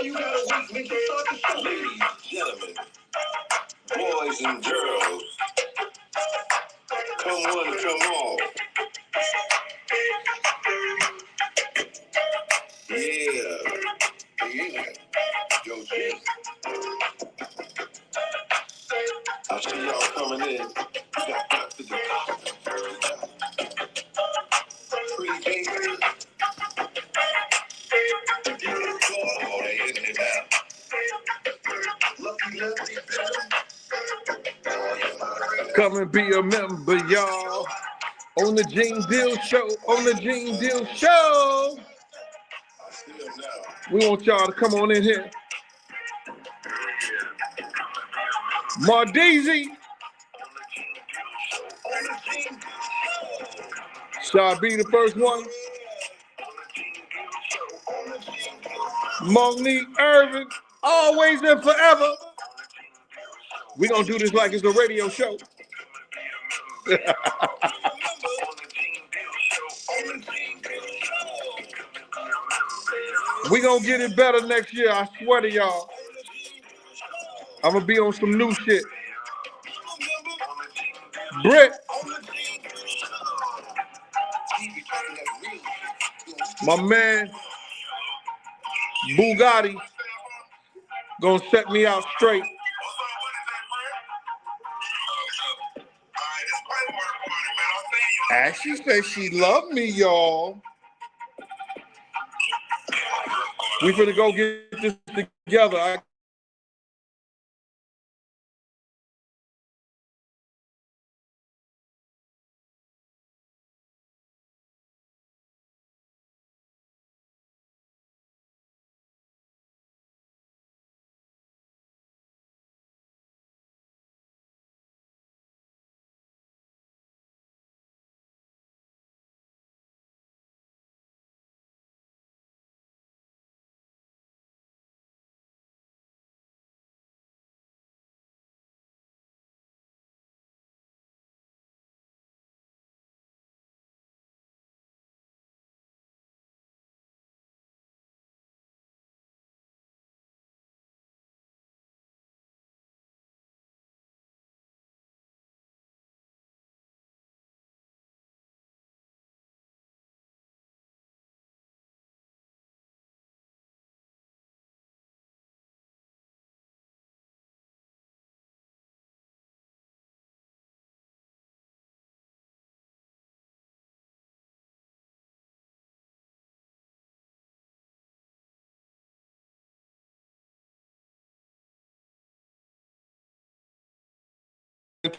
you gotta wait, make you start the show. Ladies and gentlemen, boys and girls, come one, come all. Yeah. Yo, G. I see y'all coming in. Got to the top. Pretty Jason. Oh, they hitting it now. Lucky. Come and be a member, y'all. On the Gene Deal Show. On the Gene Deal Show. We want y'all to come on in here. Mardeezy. Shall I be the first one? Monique Irvin, always and forever. We're going to do this like it's a radio show. We're going to get it better next year, I swear to y'all. I'm going to be on some new shit. Britt. My man, Bugatti, gonna set me out straight. Ashley said she loved me, y'all. We finna go get this together.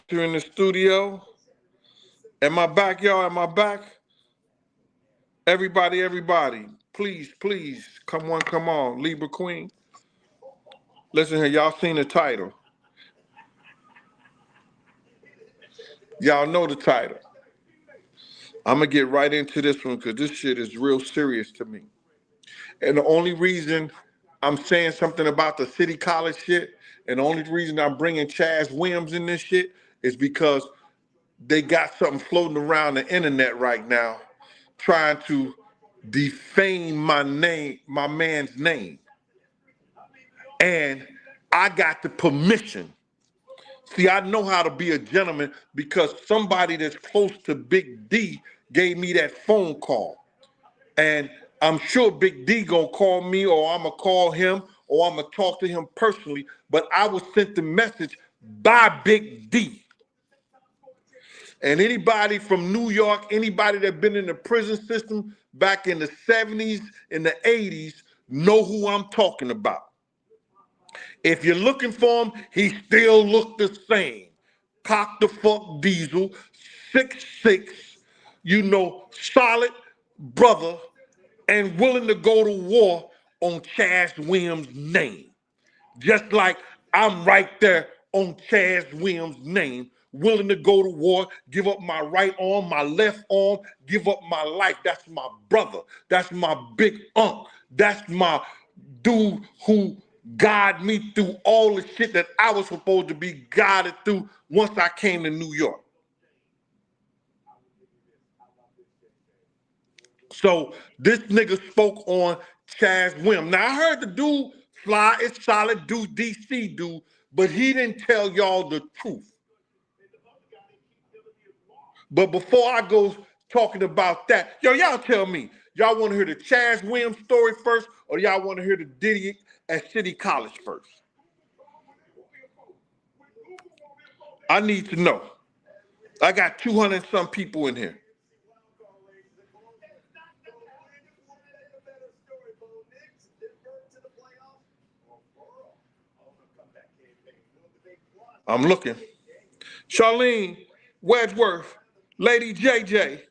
In the studio. Am I back, y'all? Am I back? Everybody, please, come on. Libra Queen. Listen here, y'all seen the title. Y'all know the title. I'm going to get right into this one because this shit is real serious to me. And the only reason I'm saying something about the City College shit, and the only reason I'm bringing Chaz Williams in this shit is because they got something floating around the internet right now trying to defame my man's name. And I got the permission. See, I know how to be a gentleman because somebody that's close to Big D gave me that phone call. And I'm sure Big D gonna call me, or I'm gonna call him, or I'm gonna talk to him personally, but I was sent the message by Big D. And anybody from New York, anybody that been in the prison system back in the 70s, in the 80s, know who I'm talking about. If you're looking for him, he still look the same. Cock the fuck diesel, 6'6", solid brother, and willing to go to war on Chaz Williams' name. Just like I'm right there on Chaz Williams' name, willing to go to war, give up my right arm, my left arm, give up my life. That's my brother. That's my big uncle. That's my dude who guided me through all the shit that I was supposed to be guided through once I came to New York. So this nigga spoke on Chaz Williams. Now I heard the dude Fly is solid dude, DC dude, but he didn't tell y'all the truth. But before I go talking about that, y'all tell me, y'all want to hear the Chaz Williams story first, or y'all want to hear the Diddy at City College first? I need to know. I got 200 and some people in here. I'm looking. Charlene Wedgeworth, Lady JJ.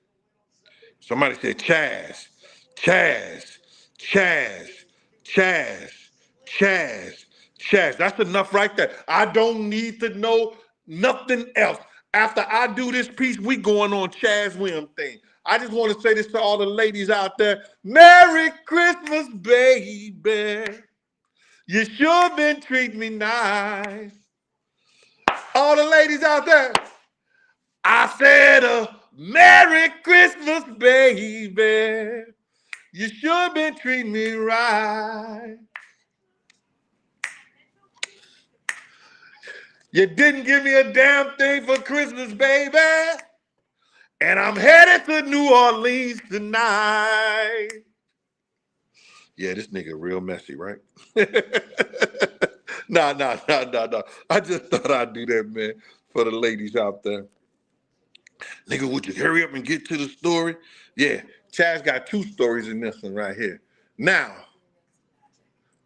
Somebody said Chaz, Chaz, Chaz, Chaz, Chaz, Chaz. That's enough right there. I don't need to know nothing else. After I do this piece, we going on Chaz Williams thing. I just want to say this to all the ladies out there. Merry Christmas, baby. You sure been treating me nice. All the ladies out there, I said Merry Christmas, baby. You sure been treating me right. You didn't give me a damn thing for Christmas, baby. And I'm headed to New Orleans tonight. Yeah, this nigga real messy, right? Nah. I just thought I'd do that, man, for the ladies out there. Nigga, would you hurry up and get to the story? Yeah, Chaz got 2 stories in this one right here. Now,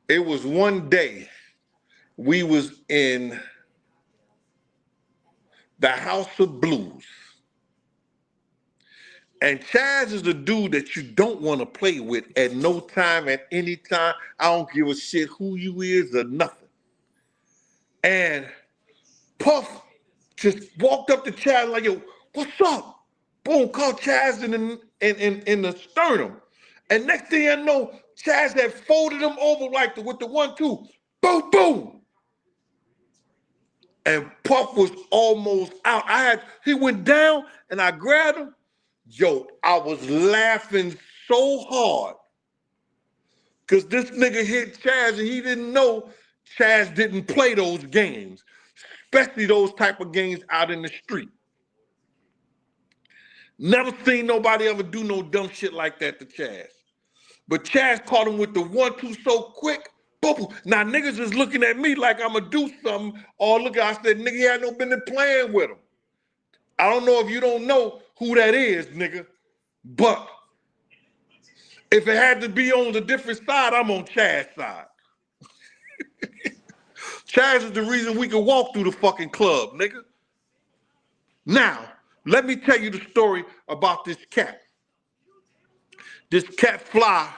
it was one day we was in the House of Blues. And Chaz is the dude that you don't want to play with at no time, at any time. I don't give a shit who you is or nothing. And Puff just walked up to Chaz like, yo, what's up? Boom, called Chaz in the sternum. And next thing I know, Chaz had folded him over like with the 1-2. Boom, boom. And Puff was almost out. He went down and I grabbed him. Yo, I was laughing so hard because this nigga hit Chaz and he didn't know Chaz didn't play those games, especially those type of games out in the street. Never seen nobody ever do no dumb shit like that to Chaz. But Chaz caught him with the 1-2 so quick. Boom. Now niggas is looking at me like I'm going to do something. Oh, look, I said, nigga, he had no business playing with him. I don't know if you don't know who that is, nigga. But if it had to be on the different side, I'm on Chaz's side. Chaz is the reason we can walk through the fucking club, nigga. Now, let me tell you the story about this cat. This cat Fly,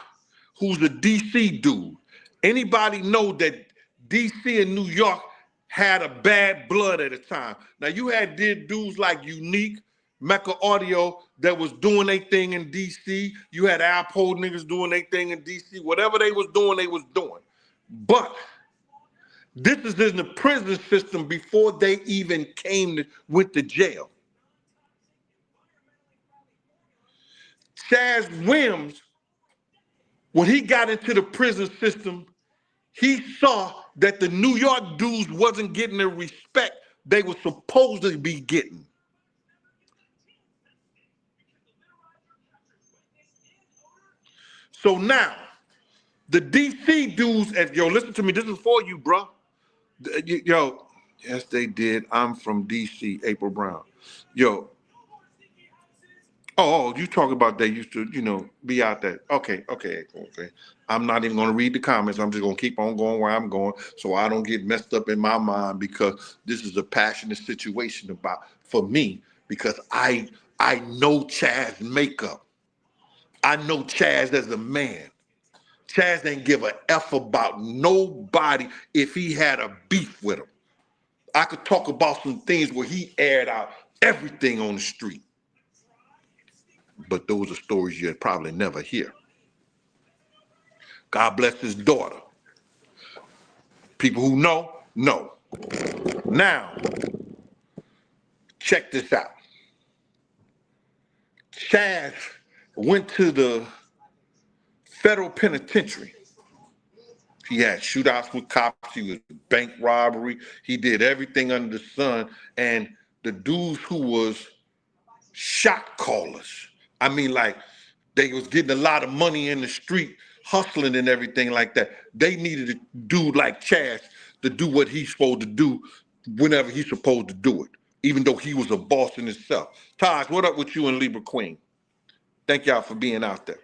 who's a DC dude. Anybody know that DC and New York had a bad blood at the time? Now, you had dudes like Unique, Mecca Audio that was doing their thing in DC. You had Alpo niggas doing their thing in DC. Whatever they was doing, they was doing. But this is in the prison system before they even went to jail. Chaz Williams, when he got into the prison system, he saw that the New York dudes wasn't getting the respect they were supposed to be getting. So now, the DC dudes, and yo, listen to me, this is for you, bro. Yo, yes, they did. I'm from DC, April Brown. Yo. Oh, you talk about they used to, be out there. Okay. I'm not even going to read the comments. I'm just going to keep on going where I'm going so I don't get messed up in my mind because this is a passionate situation for me because I know Chaz makeup. I know Chaz as a man. Chaz ain't give a F about nobody if he had a beef with him. I could talk about some things where he aired out everything on the street. But those are stories you'd probably never hear. God bless his daughter. People who know. Now, check this out. Chaz went to the federal penitentiary He had shootouts with cops. He was bank robbery. He did everything under the sun. And the dudes who was shot callers, I mean, like, they was getting a lot of money in the street, hustling and everything like that. They needed a dude like Chaz to do what he's supposed to do whenever he's supposed to do it, even though he was a boss in himself. Taj, what up with you and Libra Queen? Thank y'all for being out there.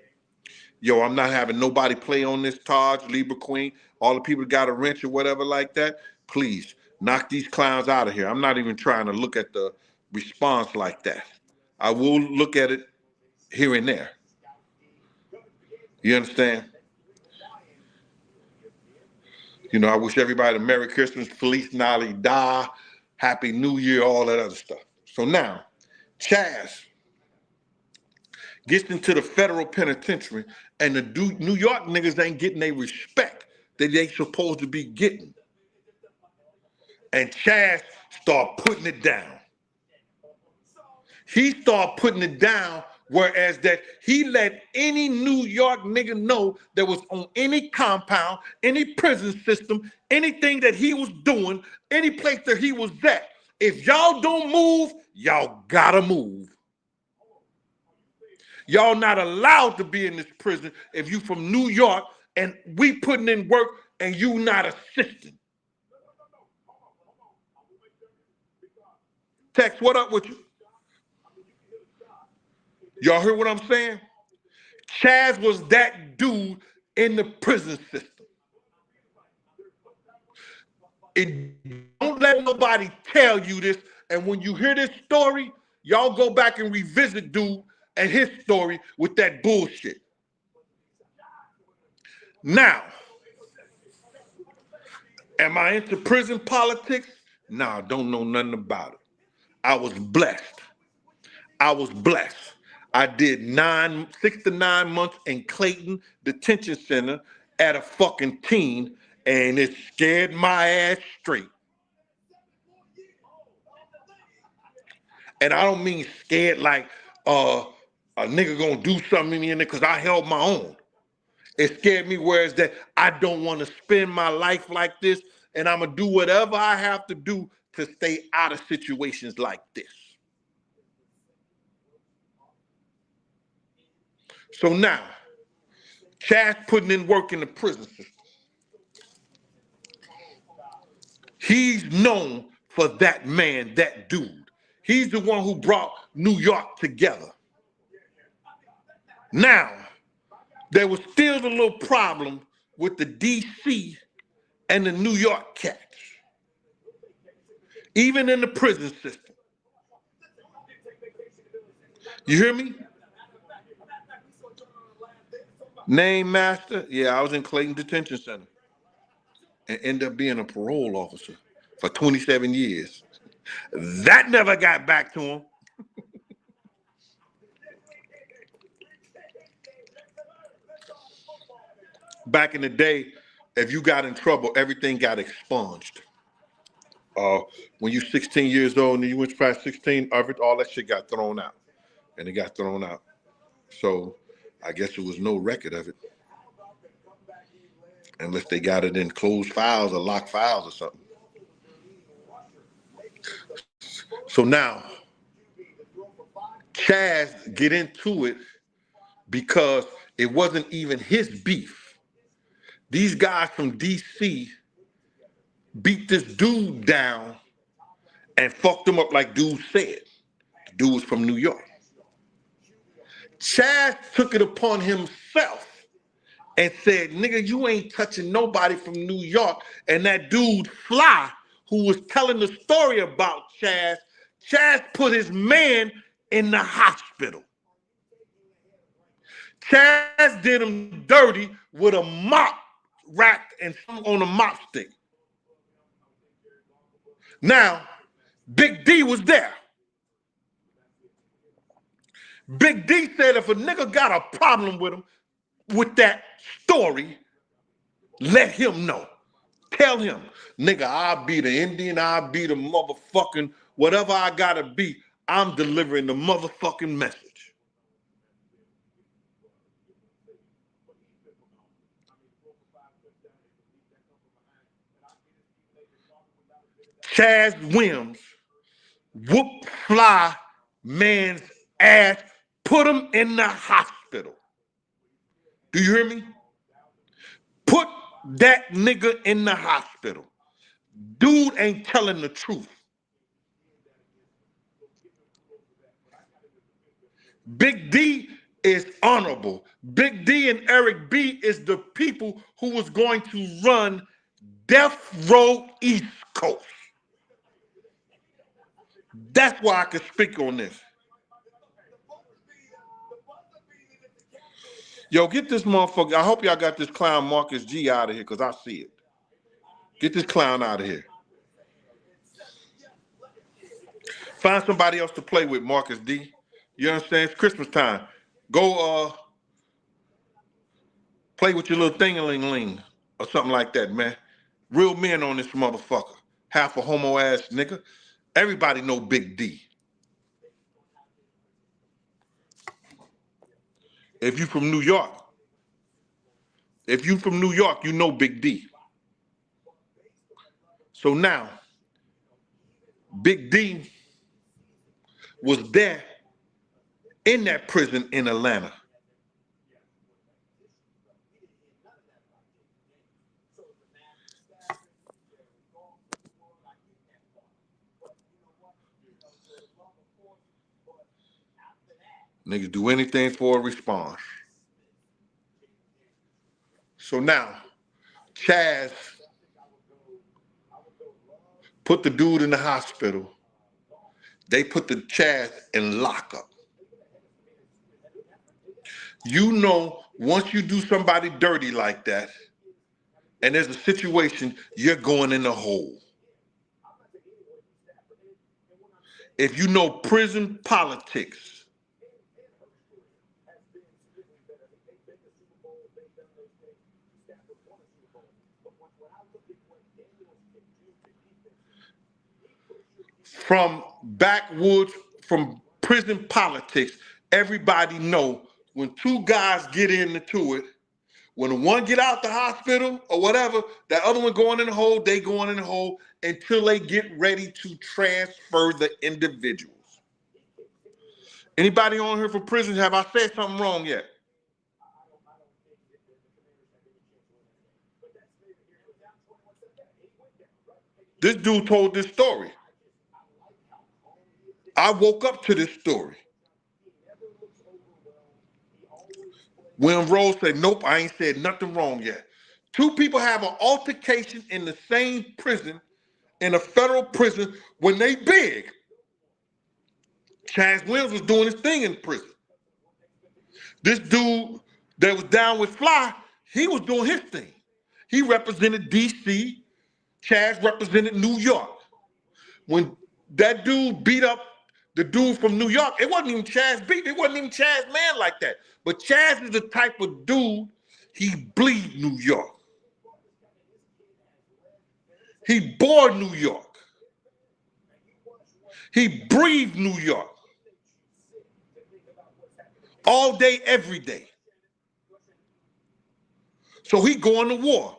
Yo, I'm not having nobody play on this, Taj, Libra Queen, all the people that got a wrench or whatever like that. Please, knock these clowns out of here. I'm not even trying to look at the response like that. I will look at it here and there. You understand? You know, I wish everybody a Merry Christmas, Feliz Navidad, Happy New Year, all that other stuff. So now, Chaz gets into the federal penitentiary, and the New York niggas ain't getting their respect that they supposed to be getting. And Chaz start putting it down. He start putting it down, whereas that he let any New York nigga know that was on any compound, any prison system, anything that he was doing, any place that he was at. If y'all don't move, y'all gotta move. Y'all not allowed to be in this prison if you from New York and we putting in work and you not assisting. Tex, what up with you? Y'all heard what I'm saying? Chaz was that dude in the prison system. Don't let nobody tell you this. And when you hear this story, y'all go back and revisit dude and his story with that bullshit. Now, am I into prison politics? Nah, don't know nothing about it. I was blessed. I did 6 to 9 months in Clayton Detention Center at a fucking teen, and it scared my ass straight. And I don't mean scared like a nigga gonna do something in there because I held my own. It scared me whereas that I don't want to spend my life like this, and I'm gonna do whatever I have to do to stay out of situations like this. So now, Chaz putting in work in the prison system. He's known for that man, that dude. He's the one who brought New York together. Now, there was still a little problem with the DC and the New York cats, even in the prison system. You hear me? Name master? Yeah, I was in Clayton Detention Center and ended up being a parole officer for 27 years. That never got back to him. Back in the day, if you got in trouble, everything got expunged. When you're 16 years old and you went past 16, all that shit got thrown out. And it got thrown out. So I guess there was no record of it. Unless they got it in closed files or locked files or something. So now, Chaz get into it because it wasn't even his beef. These guys from DC beat this dude down and fucked him up like dude said. The dude was from New York. Chaz took it upon himself and said, nigga, you ain't touching nobody from New York. And that dude, Fly, who was telling the story about Chaz put his man in the hospital. Chaz did him dirty with a mop rack and some on a mop stick. Now, Big D was there. Big D said if a nigga got a problem with him, with that story, let him know. Tell him, nigga, I'll be the Indian, I'll be the motherfucking whatever I gotta be. I'm delivering the motherfucking message. Chaz Williams whooped Fly man's ass, put him in the hospital. Do you hear me? Put that nigga in the hospital. Dude ain't telling the truth. Big D is honorable. Big D and Eric B is the people who was going to run Death Row East Coast. That's why I can speak on this. Yo, get this motherfucker. I hope y'all got this clown Marcus G out of here because I see it. Get this clown out of here. Find somebody else to play with, Marcus D. You understand? It's Christmas time. Go play with your little thing-a-ling-ling or something like that, man. Real men on this motherfucker. Half a homo ass nigga. Everybody know Big D. If you from New York, you know Big D. So now, Big D was there in that prison in Atlanta. Niggas do anything for a response. So now, Chaz put the dude in the hospital. They put the Chaz in lockup. You know, once you do somebody dirty like that, and there's a situation, you're going in the hole. If you know prison politics, from backwoods, from prison politics, everybody know when two guys get into it, when one get out the hospital or whatever, that other one going in the hole, they going in the hole until they get ready to transfer the individuals. Anybody on here for prison? Have I said something wrong yet? This dude told this story. I woke up to this story. William Rose said, nope, I ain't said nothing wrong yet. Two people have an altercation in the same prison, in a federal prison, when they big. Chaz Williams was doing his thing in prison. This dude that was down with Fly, he was doing his thing. He represented D.C., Chaz represented New York. When that dude beat up the dude from New York, it wasn't even Chaz beat, it wasn't even Chaz man like that. But Chaz is the type of dude, he bleed New York. He born New York. He breathed New York. All day, every day. So he going to war.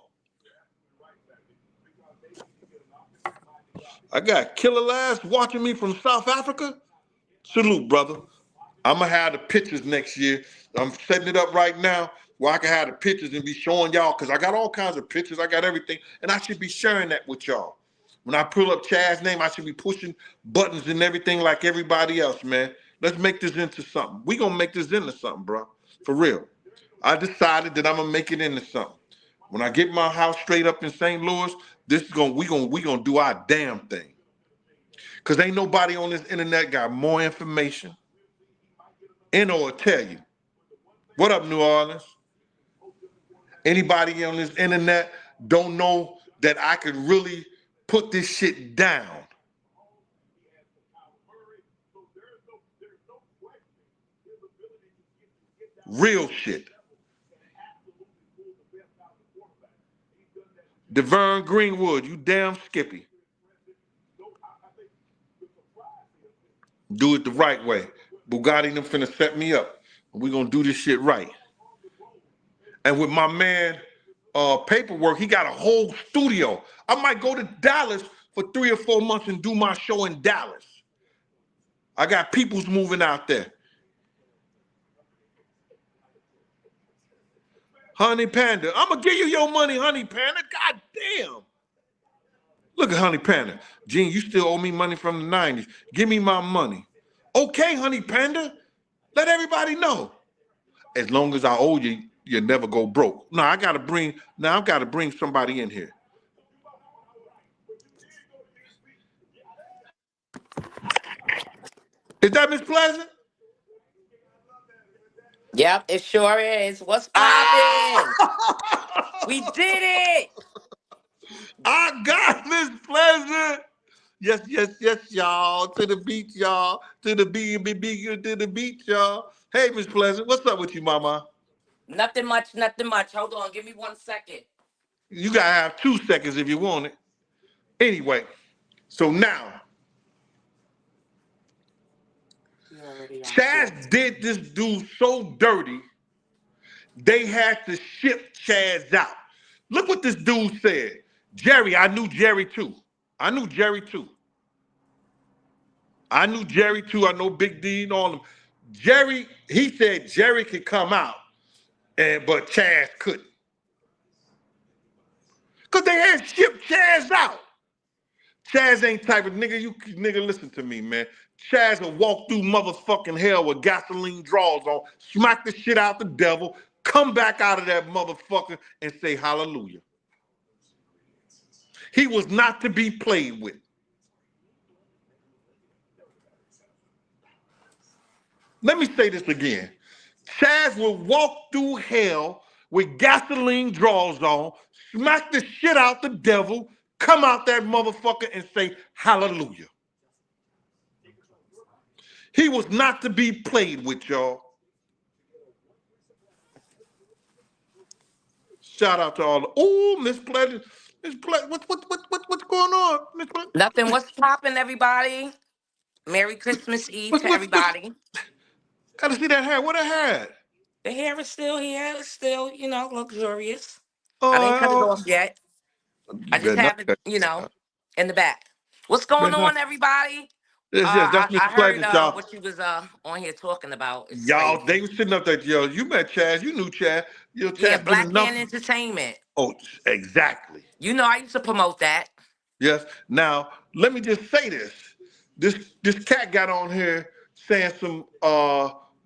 I got Killer Lass watching me from South Africa. Salute, brother. I'm going to have the pictures next year. I'm setting it up right now where I can have the pictures and be showing y'all, because I got all kinds of pictures. I got everything. And I should be sharing that with y'all. When I pull up Chaz's name, I should be pushing buttons and everything like everybody else, man. Let's make this into something. We going to make this into something, bro. For real. I decided that I'm going to make it into something. When I get my house straight up in St. Louis, we gonna do our damn thing. Cause ain't nobody on this internet got more information and or tell you. What up, New Orleans? Anybody on this internet don't know that I could really put this shit down. Real shit. DeVern Greenwood, you damn Skippy. Do it the right way. Bugatti them finna set me up. We're gonna do this shit right. And with my man Paperwork, he got a whole studio. I might go to Dallas for 3 or 4 months and do my show in Dallas. I got peoples moving out there. Honey Panda, I'm going to give you your money, Honey Panda. God damn. Look at Honey Panda. Gene, you still owe me money from the 90s. Give me my money. Okay, Honey Panda. Let everybody know. As long as I owe you, you never go broke. Now I've got to bring somebody in here. Is that Miss Pleasant? Yep, it sure is. What's poppin'? We did it. I got Miss Pleasant. Yes, y'all. To the beach, y'all. To the beach, y'all. Hey, Miss Pleasant, what's up with you, mama? Nothing much, nothing much. Hold on, give me 1 second. You gotta have 2 seconds if you want it. Anyway, so now, Chaz did this dude so dirty, they had to ship Chaz out. Look what this dude said. Jerry, I knew Jerry too. I knew Jerry too. I know Big D and all them. Jerry, he said Jerry could come out, but Chaz couldn't. Because they had shipped Chaz out. Chaz ain't type of nigga, nigga, listen to me, man. Chaz will walk through motherfucking hell with gasoline drawers on, smack the shit out the devil, come back out of that motherfucker and say hallelujah. He was not to be played with. Let me say this again. Chaz will walk through hell with gasoline drawers on, smack the shit out the devil, come out that motherfucker and say hallelujah. He was not to be played with, y'all. Shout out to all the Miss Pleasant. Miss Pleasant, what's going on, Miss Pleasant? Nothing. What's poppin', everybody? Merry Christmas Eve to everybody. Gotta see that hair. What a hair? The hair is still here. It's still, luxurious. I didn't cut it off yet. I just have it, in the back. What's going on, everybody? Yes, that's Miss I heard Pleasant, y'all. what you was on here talking about. It's y'all, crazy. they was sitting up there, yo. You met Chaz. You knew Chaz. Chaz yeah, Black Man Entertainment. Oh, exactly. I used to promote that. Yes. Now, let me just say this. This cat got on here saying some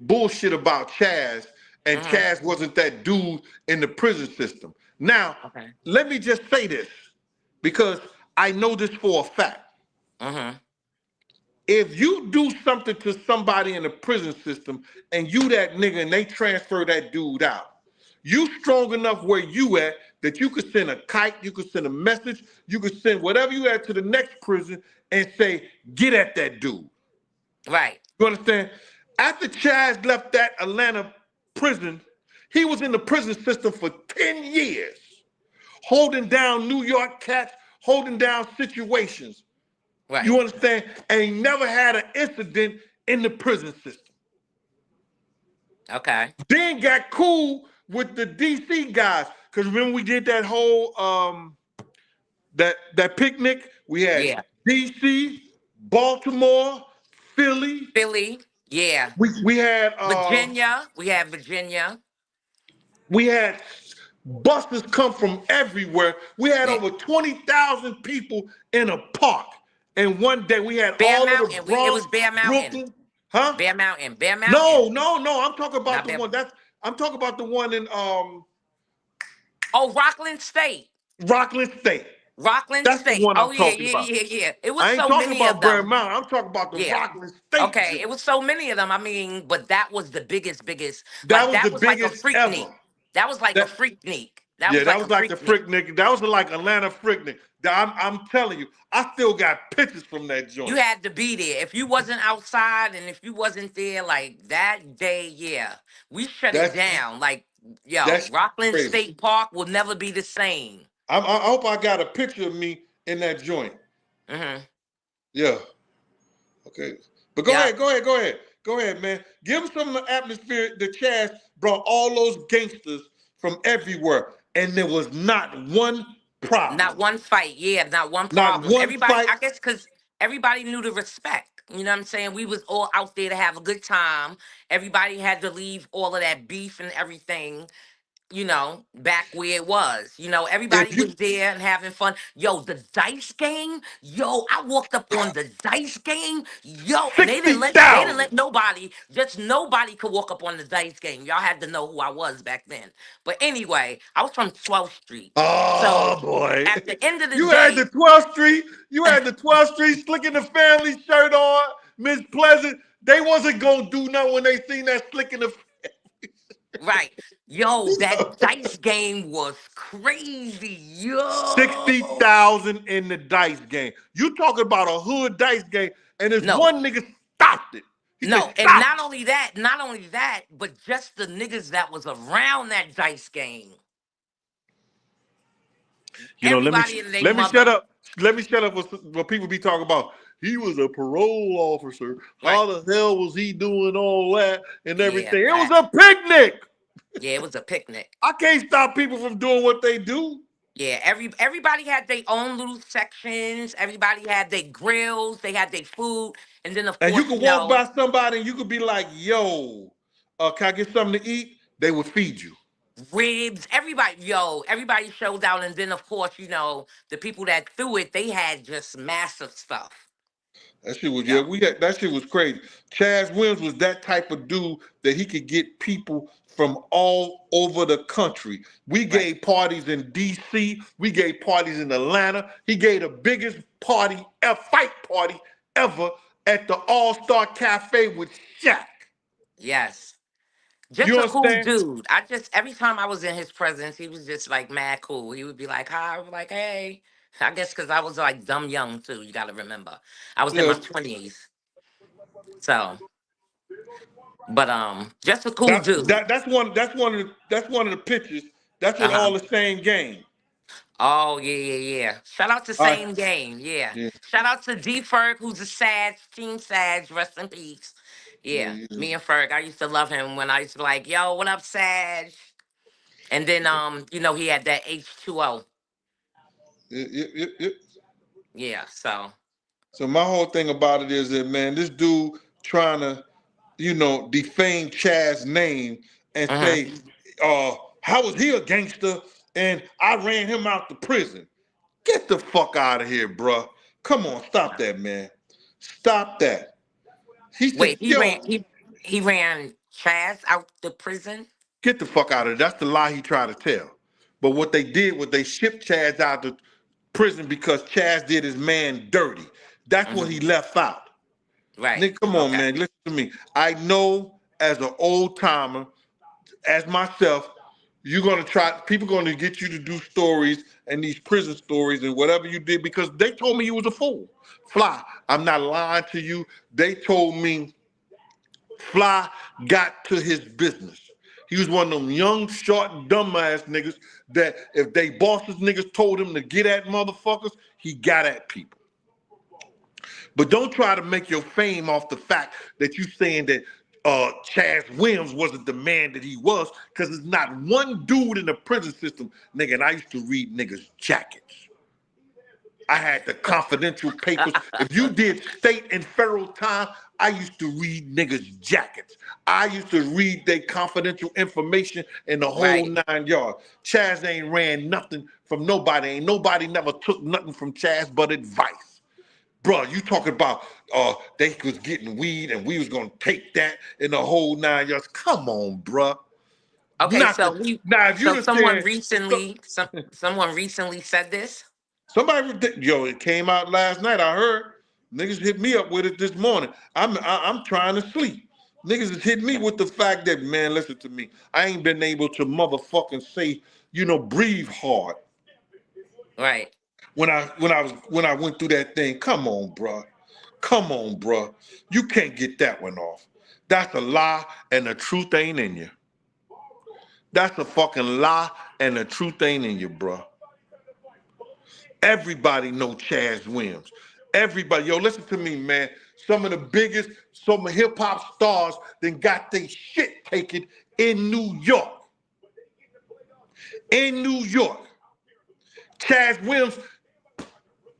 bullshit about Chaz, and Chaz wasn't that dude in the prison system. Now, let me just say this, because I know this for a fact. If you do something to somebody in the prison system and you that nigga and they transfer that dude out, you strong enough where you at that you could send a kite, you could send a message, you could send whatever you had to the next prison and say, get at that dude. Right. You understand? After Chaz left that Atlanta prison, he was in the prison system for 10 years, holding down New York cats, holding down situations. Right. You understand? And he never had an incident in the prison system. Okay. Then got cool with the DC guys. Because remember we did that whole that picnic? We had DC, Baltimore, Philly. Yeah. We had Virginia. We had Virginia. We had buses come from everywhere. We had over 20,000 people in a park. And one day we had Bear all Mountain. of the Bronx, It was Bear Mountain. Brooklyn. Huh? Bear Mountain. Bear Mountain. No. I'm talking about the one I'm talking about the one in Rockland State. Rockland State. That's the one I'm talking about. Yeah. It was I ain't so talking many about of them. Bear Mountain. I'm talking about the Rockland State. Okay, it was so many of them. I mean, but that was the biggest. That was the biggest like a ever. Freaknik. That was like a Freaknik. That was like the Freaknik. That was like Atlanta Freaknik. I'm telling you, I still got pictures from that joint. You had to be there. If you wasn't outside and if you wasn't there, like that day, we shut it down. Like, Rockland State Park will never be the same. I hope I got a picture of me in that joint. Yeah. Okay. But go ahead, man. Give them some of the atmosphere. The Chaz brought all those gangsters from everywhere, and there was not one Not problem. one fight, yeah, not one Not problem. one Everybody, fight. I guess, because everybody knew the respect. You know what I'm saying? We was all out there to have a good time. Everybody had to leave all of that beef and everything, back where it was. If Everybody you was there and having fun. Yo, the dice game. Yo, I walked up on the dice game. Yo, and they didn't let 60,000. nobody, just nobody could walk up on the dice game. Y'all had to know who I was back then. But anyway, I was from 12th Street. Oh So boy. at the end of the You had the day, 12th Street, slicking the family shirt on, Miss Pleasant. They wasn't gonna do nothing when they seen that slicking the right. Yo, that dice game was crazy. Yo. 60,000 in the dice game. You talking about a hood dice game, and this No, one nigga stopped it. He said, no, and stop not only that, but just the niggas that was around that dice game. it. Everybody and their Let me shut mother. up. Let me shut up what people be talking about. He was a parole officer. Right. How the hell was he doing all that and Yeah, everything? It was fact. a picnic. Yeah, it was a picnic. I can't stop people from doing what they do. Yeah, everybody had their own little sections. Everybody had their grills. They had their food, and then of And you course, could walk by somebody and you could be like, yo, can I get something to eat? They would feed you. ribs. Everybody showed out, and then of course, the people that threw it, they had just massive stuff. That shit was, yeah, Yeah. we had, that shit was crazy. Chaz Williams was that type of dude that he could get people from all over the country. We Right. gave parties in DC, we gave parties in Atlanta. He gave the biggest party, fight party ever at the All-Star Cafe with Shaq. Yes. Just You a cool understand? dude. Every time I was in his presence, he was just like mad cool. He would be like, "Hi," I was like, "Hey." I guess because I was like dumb young too. You got to remember, I was in my Yeah. 20s. So, but just a cool That's dude. that's one of the pictures. That's Uh in huh. all the same game. Oh yeah, yeah, yeah. Shout out to All right. Same Game. Yeah. Yeah. Shout out to D Ferg, who's a Sag, Team Sag. Rest in peace. Yeah, Yeah, yeah. me and Ferg. I used to love him when I used to be like, "Yo, what up, Sag?" And then he had that H2O. Yeah. Yeah. So. So my whole thing about it is that, man, this dude trying to, defame Chaz's name and Mhm. say, how was he a gangster and I ran him out the prison? Get the fuck out of here, bruh. Come on, stop that, man. Stop that. He said, Wait, he ran yo, he ran Chaz out the prison? get the fuck out of it. That's the lie he tried to tell. But what they did was they shipped Chaz out to prison because Chaz did his man dirty. That's what Hmm. he left out. Right. Nick, come on, Okay. man. Listen to me. I know as an old timer, as myself, people gonna get you to do stories and these prison stories and whatever you did because they told me you was a fool. Fly, I'm not lying to you. They told me Fly got to his business. He was one of them young, short, dumbass niggas that if they bosses niggas told him to get at motherfuckers, he got at people. But don't try to make your fame off the fact that you saying that Chaz Williams wasn't the man that he was, because there's not one dude in the prison system, nigga, and I used to read niggas' jackets. I had the confidential papers. If you did state and federal time, I used to read niggas' jackets. I used to read their confidential information in the whole Right. 9 yards. Chaz ain't ran nothing from nobody. Ain't nobody never took nothing from Chaz but advice. Bro, you talking about they was getting weed and we was gonna take that in the whole 9 yards. Come on, bro. Okay, Not the now if you so just saying someone recently said this? yo, it came out last night. I heard niggas hit me up with it this morning. I'm trying to sleep. Niggas is hitting me with the fact that, man, listen to me. I ain't been able to motherfucking say, breathe hard Right. when I went through that thing. Come on, bro. Come on, bro. You can't get that one off. That's a lie, and the truth ain't in you. That's a fucking lie, and the truth ain't in you, bro. Everybody know Chaz Williams. Everybody, yo, listen to me, man. Some of hip hop stars then got their shit taken in New York. In New York. Chaz Williams,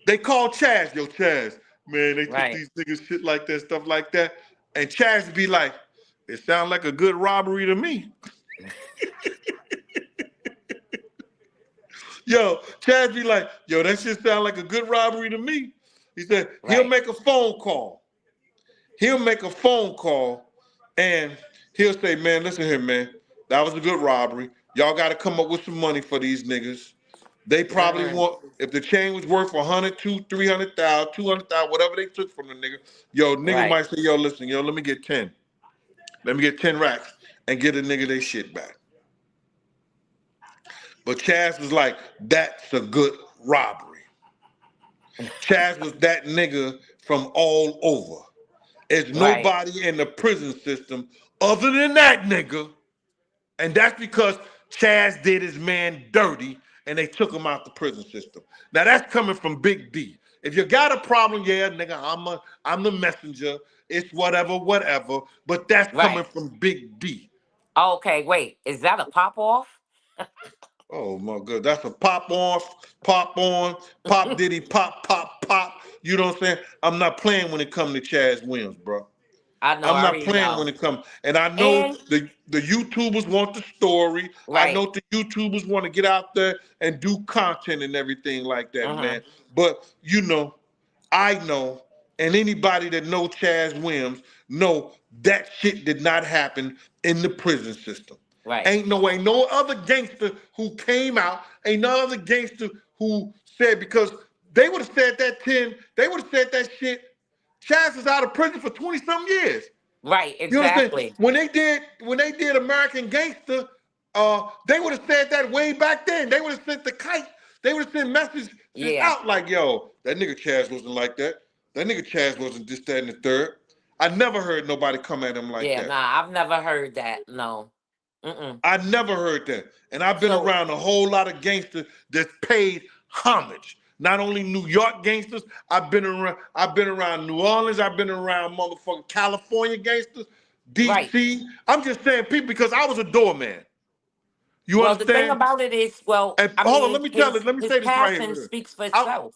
they call Chaz, yo, Chaz, man, they took Right. these niggas shit like that, stuff like that. And Chaz would be like, it sounds like a good robbery to me. Yo, Chaz be like, yo, that shit sound like a good robbery to me. He said, he'll Right. make a phone call. He'll make a phone call and he'll say, man, listen here, man. That was a good robbery. Y'all got to come up with some money for these niggas. They probably want, if the chain was worth 100, 200, 300,000, 200,000, whatever they took from the nigga, yo, nigga Right. might say, yo, listen, yo, let me get 10. Let me get 10 racks and get a nigga their shit back. But Chaz was like, that's a good robbery. Chaz was that nigga from all over. There's Right. nobody in the prison system other than that nigga. And that's because Chaz did his man dirty and they took him out the prison system. Now that's coming from Big D. If you got a problem, yeah, nigga, I'm the messenger. It's whatever, whatever. But that's coming Right. from Big D. Okay, wait. Is that a pop off? Oh my God, that's a pop off, pop on, pop Diddy, pop, pop, pop. You know what I'm saying? I'm not playing when it comes to Chaz Williams, bro. I know. I'm I not already playing know. when it comes. And I know And the YouTubers want the story. I right. know the YouTubers want to get out there and do content and everything like that, Mm-hmm. man. But you know, I know, and anybody that know Chaz Williams know that shit did not happen in the prison system. Right. Ain't no other gangster who came out, ain't no other gangster who said, because they would have said that 10, they would have said that shit. Chaz is out of prison for 20-something years. Right. You understand? Exactly. When they did American Gangster, they would have said that way back then. They would have sent the kite. They would have sent messages Yeah. out like, yo, that nigga Chaz wasn't like that. That nigga Chaz wasn't this, that, and the third. I never heard nobody come at him like Yeah. that. Nah, I've never heard that. No. Mm-mm. I never heard that. And I've been So around a whole lot of gangsters that paid homage. Not only New York gangsters, I've been around New Orleans, I've been around motherfucking California gangsters, right. DC. I'm just saying people because I was a doorman. You Well, the thing understand? about it is, well, And I hold on, mean, let me his say this right passing here. speaks for I, itself.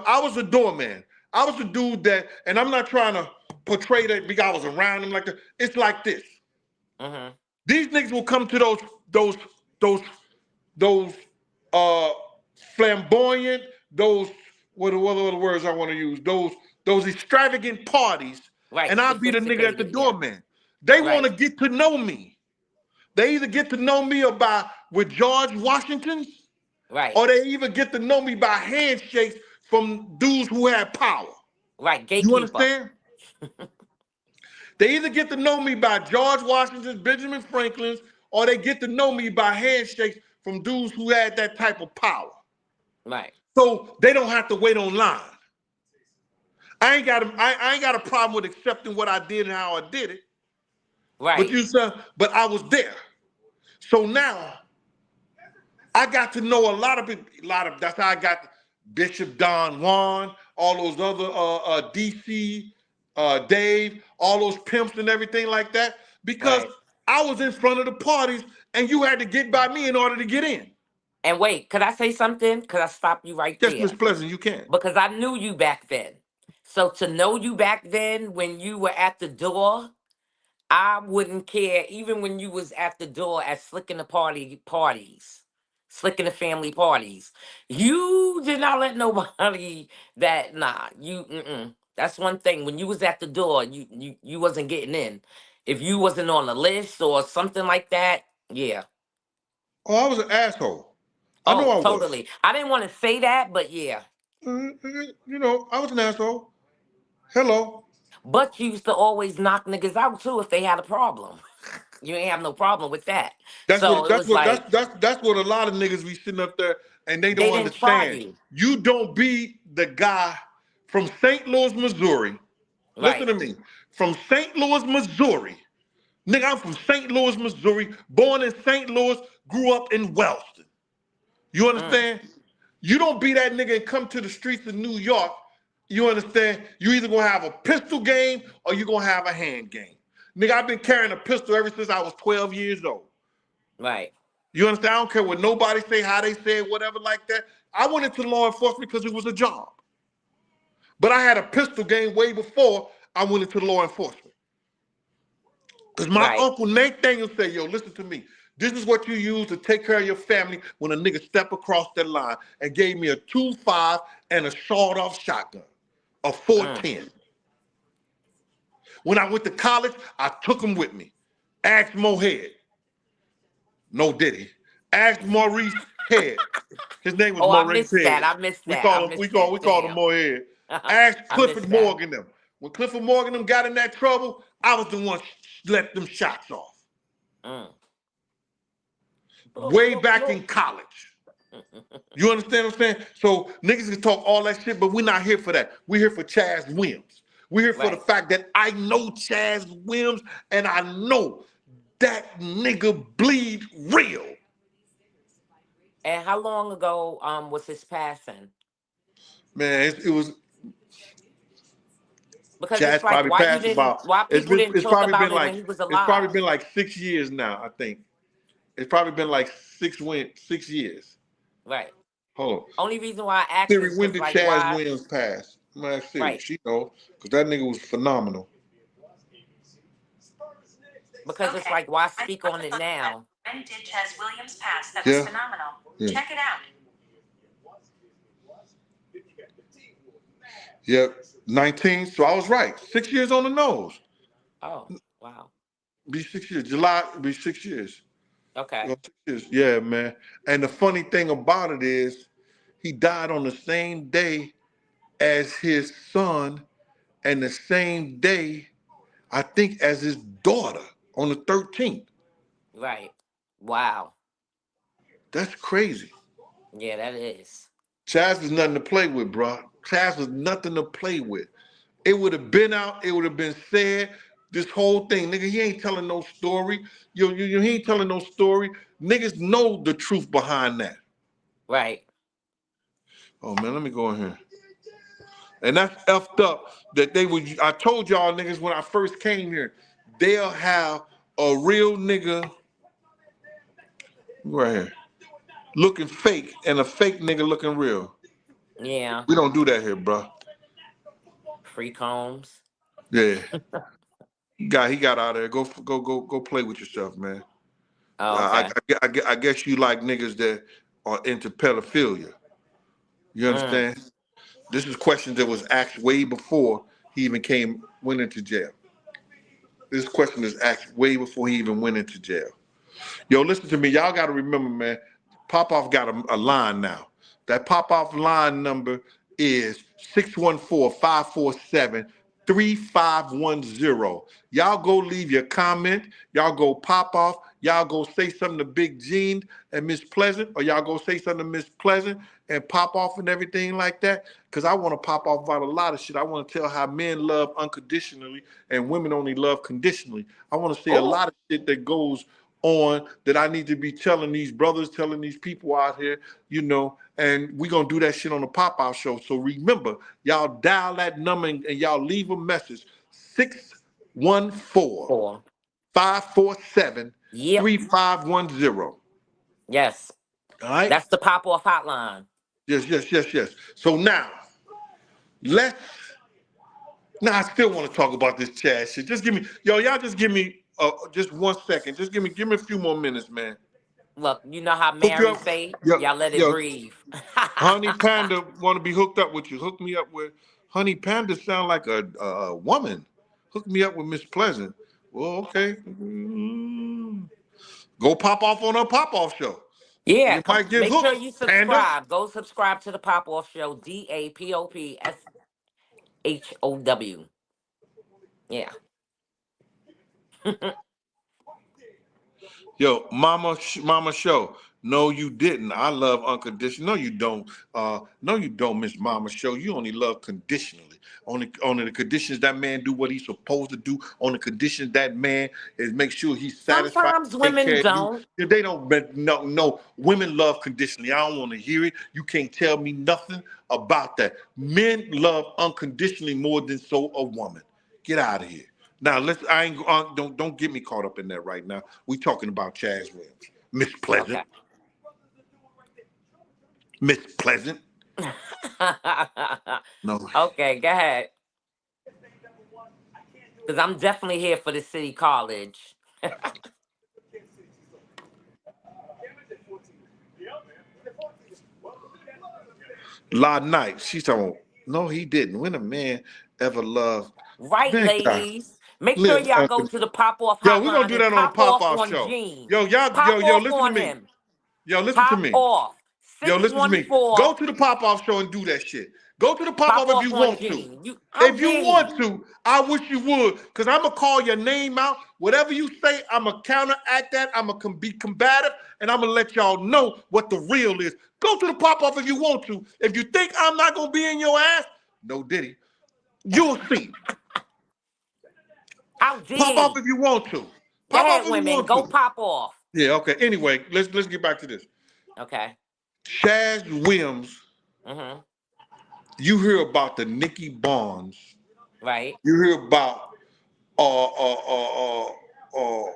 I was a doorman. I was a dude that, and I'm not trying to portray that because I was around him like that. It's like this. Mm-hmm. These niggas will come to those those those uh flamboyant, those what are the words I want to use? Those extravagant parties, Right. and I'll be the nigga at the Sophisticated. Yeah. doorman. They want Right. to get to know me. They either get to know me about with George Washington's, Right. or they even get to know me by handshakes from dudes who had power. Right. You Gatekeeper. understand? They either get to know me by George Washington's, Benjamin Franklin's, or they get to know me by handshakes from dudes who had that type of power. Right. So they don't have to wait online. I ain't got a problem with accepting what I did and how I did it. But Right. you said, but I was there. So now I got to know a lot of people. That's how I got Bishop Don Juan, all those other DC, Dave, all those pimps and everything like that, because Right. I was in front of the parties and you had to get by me in order to get in. And wait, could I say something? Could I stop you right Yes, Miss there? Pleasant, you can. Because I knew you back then. So to know you back then when you were at the door, I wouldn't care even when you was at the door at Slick in the parties, Slick in the family parties. You did not let nobody that you that's one thing. When you was at the door, you wasn't getting in. If you wasn't on the list or something like that, yeah. Oh, I was an asshole. I know Oh, I was. totally. I didn't want to say that, but yeah. I was an asshole. Hello. But you used to always knock niggas out too if they had a problem. You ain't have no problem with that. That's So what it that's was what like that's what a lot of niggas be sitting up there and they they don't didn't try understand. you. You don't be the guy from St. Louis, Missouri. Listen Right. to me. From St. Louis, Missouri. Nigga, I'm from St. Louis, Missouri, born in St. Louis, grew up in Wellston. You Mm. understand? You don't be that nigga and come to the streets of New York. You understand? You either gonna have a pistol game or you gonna have a hand game. Nigga, I've been carrying a pistol ever since I was 12 years old. Right. You understand? I don't care what nobody say, how they say it, whatever like that. I went into law enforcement because it was a job. But I had a pistol game way before I went into law enforcement. Because my Right. uncle Nathaniel said, yo, listen to me. This is what you use to take care of your family when a nigga step across that line, and gave me a 2.5 and a sawed-off shotgun, a 410. When I went to college, I took him with me. Asked Mohead. No Diddy. Asked Maurice Head. His name was Oh, I Maurice missed that. Head. I missed We that. I call him, we missed call that. we called him Damn. Mohead. Asked I Clifford missed that. Morgan them. When Clifford Morgan them got in that trouble, I was the one let them shots off. Way back in college. You understand what I'm saying? So niggas can talk all that shit, but we're not here for that. We're here for Chaz Williams. We're here for the Right. fact that I know Chaz Williams, and I know that nigga bleed real. And how long ago was his passing? Man, it was Because it's Chaz like probably passed about. why people didn't It's talk probably about been it when like he was alive. 6 years now. I think it's probably been like 6 years. Right. Hold on. Only reason why I asked Siri, is when because did like Chaz why Williams pass? I'm gonna ask Siri. right. She know, because that nigga was phenomenal. Because it's like why speak on it now? When did Chaz Williams pass? That was phenomenal. Yeah. Check it out. Yep. 19. So I was right. 6 years on the nose. Oh, wow. Be 6 years. July be 6 years. Okay. 6 years. Yeah, man. And the funny thing about it is he died on the same day as his son, and the same day, I think, as his daughter on the 13th. Right. Wow. That's crazy. Yeah, that is. Chaz was nothing to play with, bro. Chaz was nothing to play with. It would have been out. It would have been said. This whole thing, nigga, he ain't telling no story. He ain't telling no story. Niggas know the truth behind that. Right. Oh, man, let me go in here. And that's effed up that they would. I told y'all niggas when I first came here, they'll have a real nigga right here looking fake and a fake nigga looking real. Yeah. We don't do that here, bro. Free combs. Yeah. He got out of there. Go play with yourself, man. Oh, okay. I guess you like niggas that are into pedophilia. You understand? This is questions that was asked way before he even went into jail. This question is asked way before he even went into jail. Yo, listen to me. Y'all got to remember, man, Popoff got a line now. That Popoff line number is 614-547-3510. Y'all go leave your comment. Y'all go pop off. Y'all go say something to Big Gene and Miss Pleasant, or y'all go say something to Miss Pleasant and pop off and everything like that. Because I want to pop off about a lot of shit. I want to tell how men love unconditionally and women only love conditionally. I want to say a lot of shit that goes on that I need to be telling these brothers, telling these people out here, and we're going to do that shit on the Pop-Out Show. So remember, y'all dial that number and y'all leave a message, 614-547-3510. Yep. Yes. All right? That's the pop off hotline. Yes. So now, I still want to talk about this Chaz shit. Just give me, y'all just give me just 1 second. Just give me a few more minutes, man. Look, you know how Hook you Mary up. say, Yo, y'all let it yo, breathe. Honey Panda want to be hooked up with you. Hook me up with Honey Panda. Sound like a woman. Hook me up with Miss Pleasant. Well, okay. Go pop off on her pop off show. Yeah, You might get make sure hooked, you Panda. subscribe. Go subscribe to the Pop Off Show. DAPOPSHOW. Yeah. Yo, Mama Show. No, you didn't. I love unconditional. No, you don't. No, you don't, Miss Mama Show. You only love conditionally. On the conditions that man do what he's supposed to do. On the conditions that man is make sure he's satisfied. Sometimes Take women care of you. don't. They don't. No. Women love conditionally. I don't want to hear it. You can't tell me nothing about that. Men love unconditionally more than so a woman. Get out of here. Now don't get me caught up in that right now. We talking about Chaz Williams, Miss Pleasant. Okay. Miss Pleasant. No. Okay, go ahead. Because I'm definitely here for the city college. La Night. She's talking. No, he didn't. When a man ever loved. Right, Man, God, ladies. Make sure live. y'all go to the Pop Off Yo, we're gonna Hotline do and that on the pop Pop off Off on show. Gene. Yo, y'all, Pop yo, off listen to on me. him. Yo, listen to Pop me. off. Yo, listen to me. 614. Go to the Pop Off show and do that shit. Go to the Pop Pop Off if off you on want to. Gene. How If you dare want he? to, I wish you would, because I'm gonna call your name out. Whatever you say, I'm gonna counteract that. I'm gonna be combative, and I'm gonna let y'all know what the real is. Go to the Pop Off if you want to. If you think I'm not gonna be in your ass, no Diddy. You'll see. How dare Pop off he? if you want to. Go Pop off ahead, if you women. want Go to. pop off. Yeah, okay. Anyway, let's get back to this. Okay. Chaz Williams, Mm-hmm. you hear about the Nicky Bonds. Right. You hear about uh uh uh uh, uh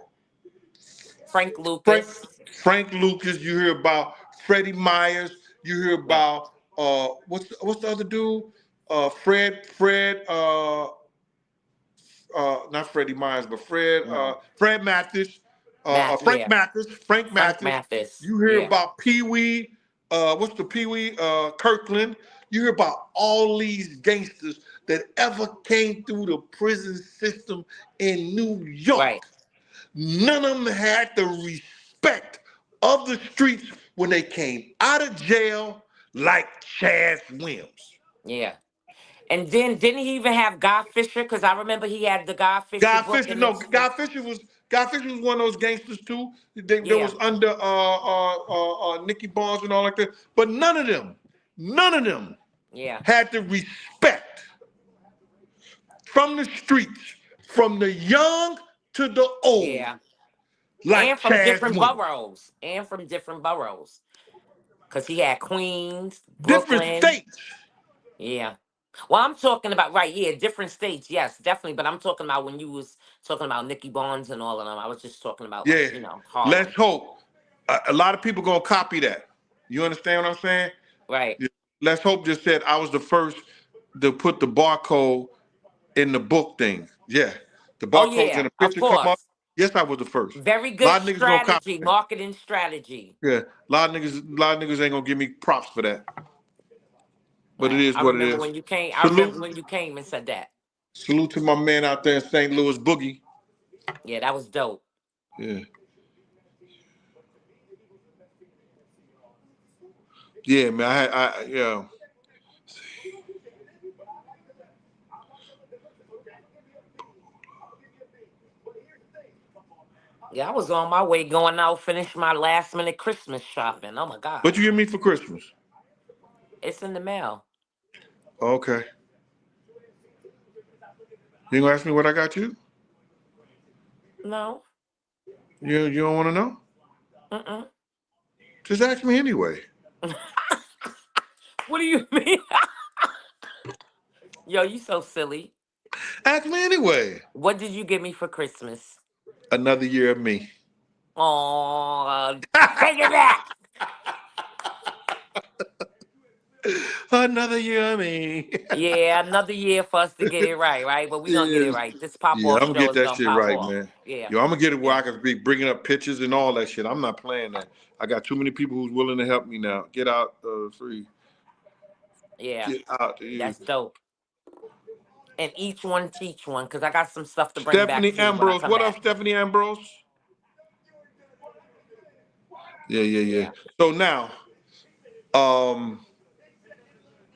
Frank Frank Lucas. Frank Lucas. You hear about Freddie Myers. You hear Yep. about what's the other dude? Not Freddie Myers, but No. Fred Mathis, Yeah. Frank Frank Mathis. Mathis. You hear Yeah. about Pee Wee, what's the Pee Wee, Kirkland. You hear about all these gangsters that ever came through the prison system in New Right. York. None of them had the respect of the streets when they came out of jail like Chaz Williams. Yeah. And then didn't he even have Guy Fisher? Because I remember he had the Guy Fisher Guy book Fisher, and no, it's Guy Fisher was one of those gangsters too. They yeah. was under Nicky Barnes and all like that. But none of them Yeah. had the respect from the streets, from the young to the old, Yeah. like And from Chaz different Williams. boroughs. And from different boroughs. Because he had Queens, Different Brooklyn. states. Yeah. Well, I'm talking about right, yeah, different states, yes, definitely. But I'm talking about when you was talking about Nicky Barnes and all of them. I was just talking about like, Yeah. Harlem. Let's hope. A lot of people gonna copy that. You understand what I'm saying? Right. Yeah. Let's hope just said I was the first to put the barcode in the book thing. Yeah. The Oh barcodes in yeah, the of picture come up. course. Yes, I was the first. Very A good lot of niggas gonna copy strategy, that. marketing strategy. Yeah. A lot of niggas ain't gonna give me props for that. But it Yeah. is I what it remember is. when you came. I remember Salute. when you came and said that. Salute to my man out there in St. Louis, Boogie. Yeah, that was dope. Yeah. Yeah, man. Yeah. Yeah, I was on my way going out, finish my last minute Christmas shopping. Oh my What God. you give me for Christmas? It's in the mail. Okay. You gonna ask me what I got you? No. You don't want to know? Mm-mm. Just ask me anyway. What do you mean? Yo, you so silly. Ask me anyway. What did you give me for Christmas? Another year of me. Oh, take it back. Another year of me. Yeah, another year for us to get it right, right? But we gonna get it Yes. right. This pop Yeah, off I'm gonna show get is that gonna shit pop right, off. man. Yeah, Yo, I'm gonna get it where yeah, I can be bringing up pictures and all that shit. I'm not playing that. I got too many people who's willing to help me now. Get out, free. yeah. Get out. Yeah. That's dope. And each one teach one, cause I got some stuff to bring back Stephanie to you when I Ambrose. come What up, back. Stephanie Ambrose? Yeah. Yeah. So now,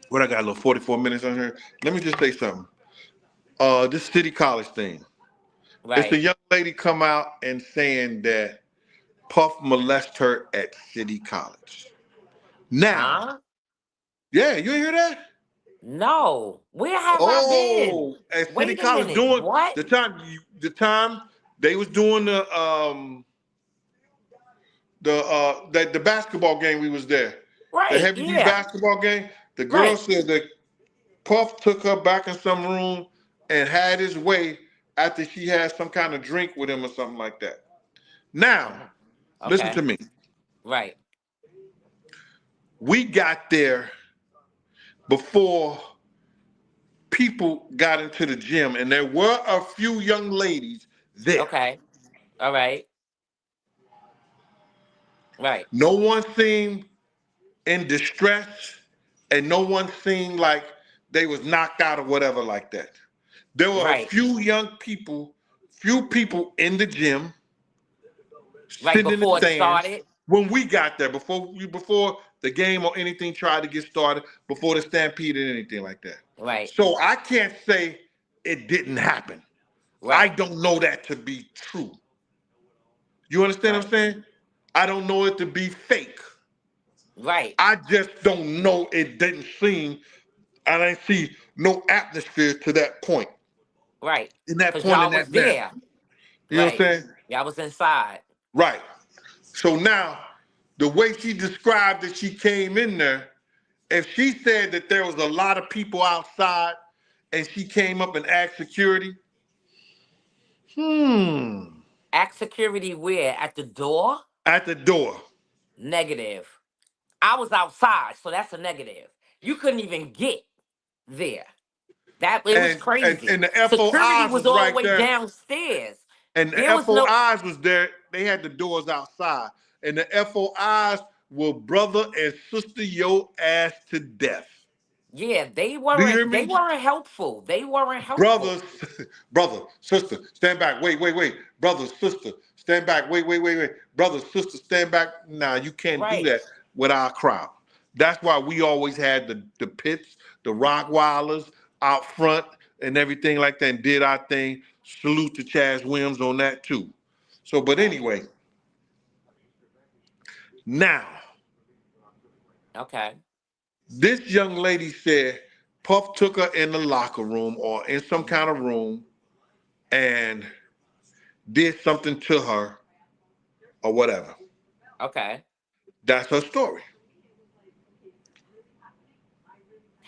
what I got a little 44 minutes on here. Let me just say something. This city college thing. It's a Right. young lady come out and saying that Puff molest her at City College. Now, Huh? yeah, you ain't hear that? No. Where have I been? Oh, at City Wait a College minute. doing What? the time they was doing the basketball game we was there. The Right. heavy D Yeah. basketball game. The girl Right. said that Puff took her back in some room and had his way after she had some kind of drink with him or something like that. Now, Uh-huh. listen Okay. to me. Right. we got there before people got into the gym, and there were a few young ladies there. Okay. All right. Right. No one seemed in distress, and no one seemed like they was knocked out or whatever like that. There were a Right. few people in the gym, Right. sitting in the Before it stands started. when we got there, before the game or anything tried to get started, before the stampede and anything like that. Right. So I can't say it didn't happen. I Right. don't know that to be true. You understand what Right. I'm saying? I don't know it to be fake. Right. I just don't know. It didn't seem, I didn't see no atmosphere to that point. Right. In that Cause point, in y'all was that manner. there. You know what I'm Right. saying? Y'all was inside. Right. So now, the way she described that she came in there, if she said that there was a lot of people outside and she came up and asked security, Ask security where? At the door? at the door. Negative. I was outside, so that's a negative. You couldn't even get there. That it was And crazy. the Security FOIs was was all the right way there. downstairs. And the There was no FOIs was there. They had the doors outside. And the FOIs will brother and sister your ass to death. yeah, Do you hear they me? weren't helpful. They weren't helpful. Brothers, brother, sister, stand back. Wait. Brother, sister, stand back. Wait. Brother, sister, stand back. Nah, you can't do Right. that with our crowd. That's why we always had the pits, the Rockwilders out front and everything like that and did our thing. Salute to Chaz Williams on that too. So, but Right. anyway, now, Okay. this young lady said Puff took her in the locker room or in some kind of room and did something to her or whatever. Okay. That's her story.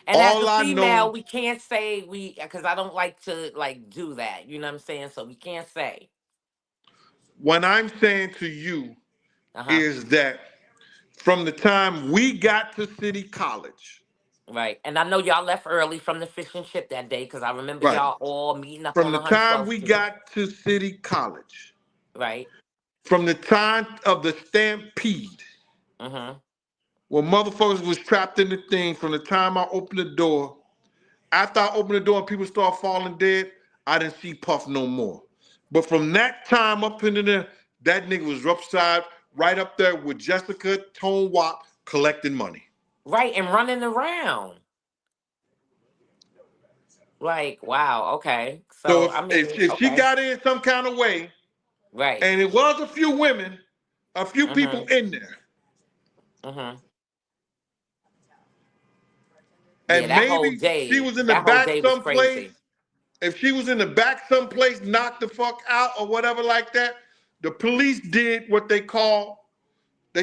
And as a All I female, know, we can't say we because I don't like to like do that. You know what I'm saying? So we can't say. what I'm saying to you Uh-huh. is that from the time we got to City College, Right. And I know y'all left early from the fish and chip that day because I remember right, y'all all meeting up from on the time 112th we Street. got to City College, Right. from the time of the stampede, Mm-hmm. when motherfuckers was trapped in the thing, from the time I opened the door, after I opened the door and people start falling dead, I didn't see Puff no more. But from that time up into there, that nigga was upside, right up there with Jessica Tone Wop collecting money. Right. And running around. Like, wow, okay. So So I mean, if she okay. got in some kind of way, Right. and it was a few women, a few people Mm-hmm. in there, Mm-hmm. Yeah, and maybe she was in the that whole back day was someplace. crazy. If she was in the back someplace, knocked the fuck out or whatever like that, the police did what they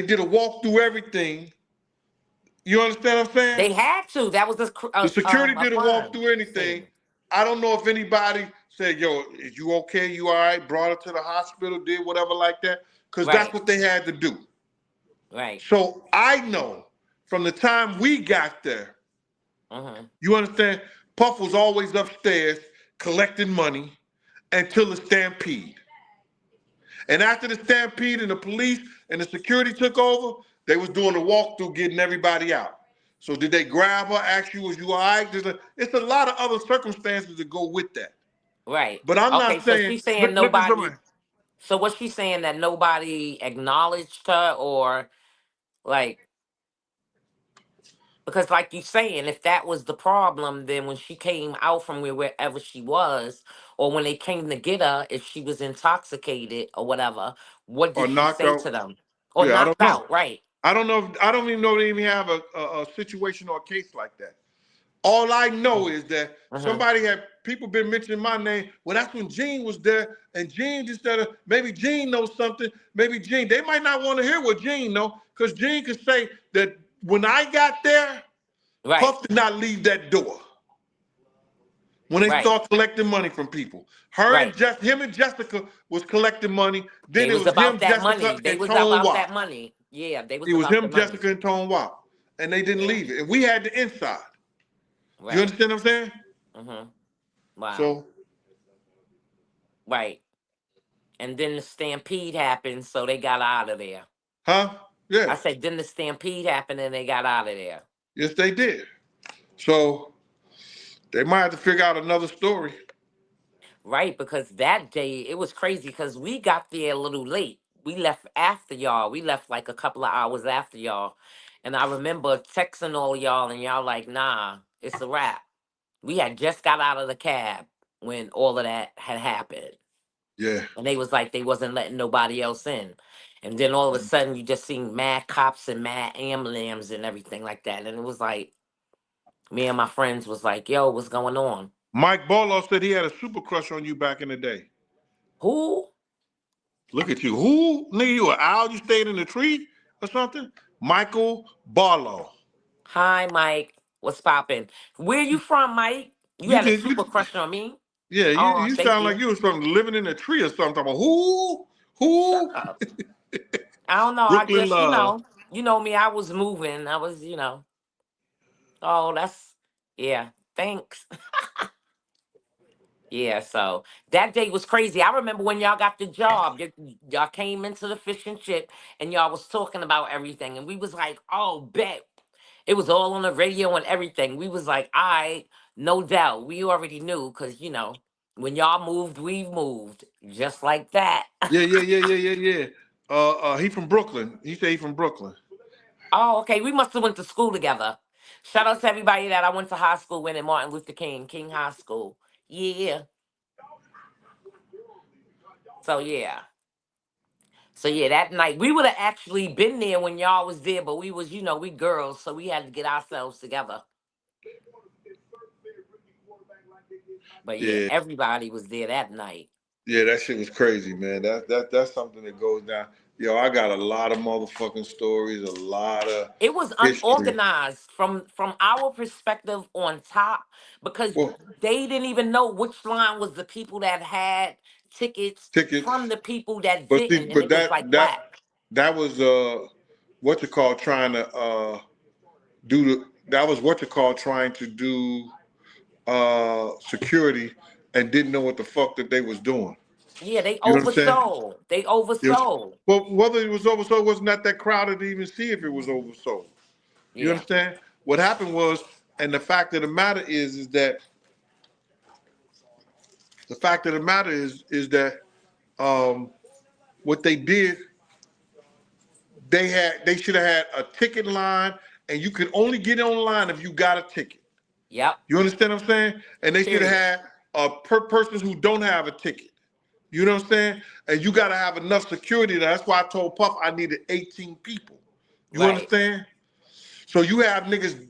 did a walk through everything. You understand what I'm saying? They had to. That was The security a did a walk crime through anything. scene. I don't know if anybody said, yo, is you okay? You all right? Brought her to the hospital, did whatever like that. Because that's Right. what they had to do. Right. So I know from the time we got there, Mm-hmm. you understand, Puff was always upstairs collecting money until the stampede. And after the stampede and the police and the security took over, they was doing a walkthrough getting everybody out. So did they grab her, ask you, was you all right? It's a lot of other circumstances that go with that. Right. But I'm Okay, not so saying, she's saying let this nobody. remain. So what's she saying that nobody acknowledged her or like because like you saying, if that was the problem, then when she came out from wherever she was, or when they came to get her, if she was intoxicated or whatever, what Or did she knocked say out. to them? Or Yeah, I don't knocked know. out, right? I don't even know they even have a situation or a case like that. All I know is that Mm-hmm. people been mentioning my name. Well, that's when Gene was there, and Gene just said, maybe Gene knows something. Maybe Gene, they might not want to hear what Gene know, because Gene could say that when I got there, Right, Puff did not leave that door. When they right, start collecting money from people, right. him and Jessica was collecting money. Then They it was was him, about that Jessica, money. They and was Tone about Wop. that money. Yeah, they was It was about the him, money. Jessica, and Tone Wop. and they didn't leave it. And we had the inside. You Right. understand what I'm saying? Mm-hmm. Wow. So, Right. And then the stampede happened, so they got out of there. huh? Yeah. I said, then the stampede happened and they got out of there. Yes, they did. So they might have to figure out another story. Right, because that day it was crazy because we got there a little late. We left after y'all. We left like a couple of hours after y'all. And I remember texting all y'all and y'all like, nah, it's a wrap. We had just got out of the cab when all of that had happened. Yeah. And they was like they wasn't letting nobody else in. And then all of a sudden you just seen mad cops and mad ambulance and everything like that. And it was like me and my friends was like, yo, what's going on? Mike Barlow said he had a super crush on you back in the day. Who? Look at you. Who? Nigga, you an owl? You stayed in the tree or something? Michael Barlow. Hi, Mike. What's poppin'? Where you from, Mike? You You had a did. super crush on me? Yeah, Oh, you thank sound like you. you was something living in a tree or something. About who? Shut Who? up. I don't know. I Brooklyn just, Love. you know me. I was moving. I was, Oh, that's yeah. Thanks. Yeah, so that day was crazy. I remember when y'all got the job, y'all came into the fish and chip and y'all was talking about everything. And we was like, oh, bet. It was all on the radio and everything. We was like, I, no doubt. We already knew because, when y'all moved, we moved. Just like that. Yeah. He from Brooklyn. He said he from Brooklyn. Oh, okay. We must have went to school together. Shout out to everybody that I went to high school with in Martin Luther King High School. Yeah. So, yeah. So yeah, that night we would have actually been there when y'all was there, but we was, we girls, so we had to get ourselves together. But yeah, Yeah, everybody was there that night. yeah, that shit was crazy, man. That's something that goes down. Yo, I got a lot of motherfucking stories, a lot of It was history. unorganized from our perspective on top because Well, they didn't even know which line was the people that had tickets tickets, from the people that but didn't, see, and but it was like whack. that was what you call trying to do the that was what you call trying to do security and didn't know what the fuck that they was doing. Yeah, they You know what I'm saying? oversold. They It was, oversold. well, whether it was oversold wasn't that crowded to even see if it was oversold. You Yeah. understand? What happened was, and the fact of the matter is that the fact of the matter is that um, what they did, they should have had a ticket line, and you could only get online if you got a ticket. Yep. You understand what I'm saying? And they should have Period. had persons who don't have a ticket. You know what I'm saying? And you got to have enough security. That's why I told Puff I needed 18 people. You Right. understand? So you have niggas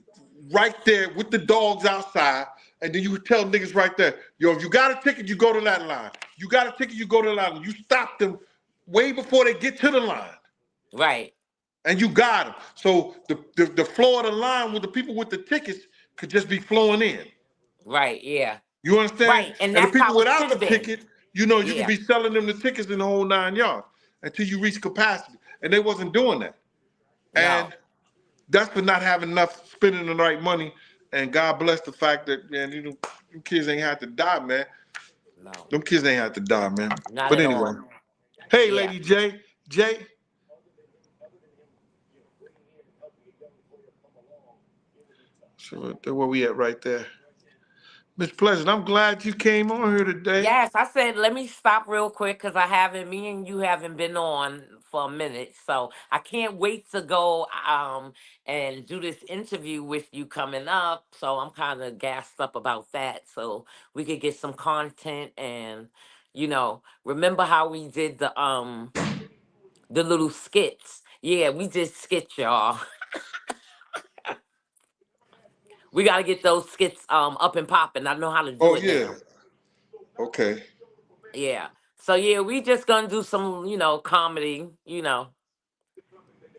right there with the dogs outside, and then you tell niggas right there, yo, if you got a ticket, you go to that line. You got a ticket, you go to the line. You stop them way before they get to the line. Right. And you got them. So the flow of the line with the people with the tickets could just be flowing in. Right. Yeah. You understand? Right. And And the that's people how it without should the have been. ticket, you could Yeah. be selling them the tickets in the whole 9 yards until you reach capacity. And they wasn't doing that. No. And that's for not having enough, spending the right money. And God bless the fact that, man, them kids ain't had to die, man. No. Them kids ain't had to die, man. Not But at anyway. all. Hey, Yeah. Lady J. J. So where we at right there? Miss Pleasant, I'm glad you came on here today. Yes, I said let me stop real quick because me and you haven't been on for a minute. So I can't wait to go and do this interview with you coming up. So I'm kind of gassed up about that. So we could get some content and remember how we did the little skits. Yeah, we did skits, y'all. We gotta get those skits up and popping. I know how to do Oh, it yeah. now. Okay. Yeah. So yeah, we just gonna do some, comedy,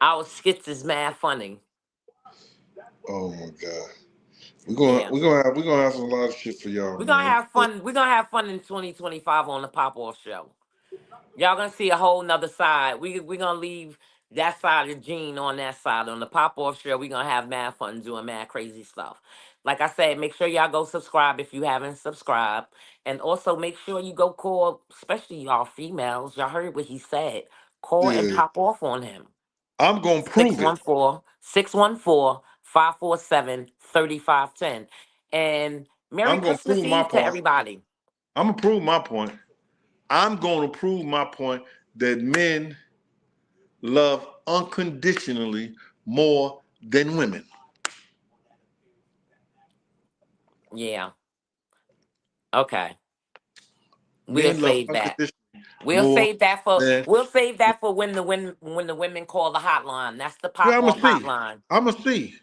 Our skits is mad funny. Oh, my God. Yeah. We're gonna have some lot of shit for y'all, We're gonna man. have fun. We're gonna have fun in 2025 on the Pop Off Show. Y'all gonna see a whole nother side. We're gonna leave that side of Gene on that side. On the Pop Off Show, we're gonna have mad fun doing mad crazy stuff. Like I said, make sure y'all go subscribe if you haven't subscribed. And also make sure you go call, especially y'all females. Y'all heard what he said. Call and Yeah. pop off on him. I'm gonna Six prove it. one four 614 547 3510. And Merry I'm gonna Christmas prove my Eve to part. everybody. I'm gonna prove my point. I'm gonna prove my point that men love unconditionally more than women. Yeah. Okay. We'll Men love save that. unconditionally We'll more save that for than. when the women call the hotline. That's the Yeah, pop I'm off gonna see. hotline. I'm gonna see.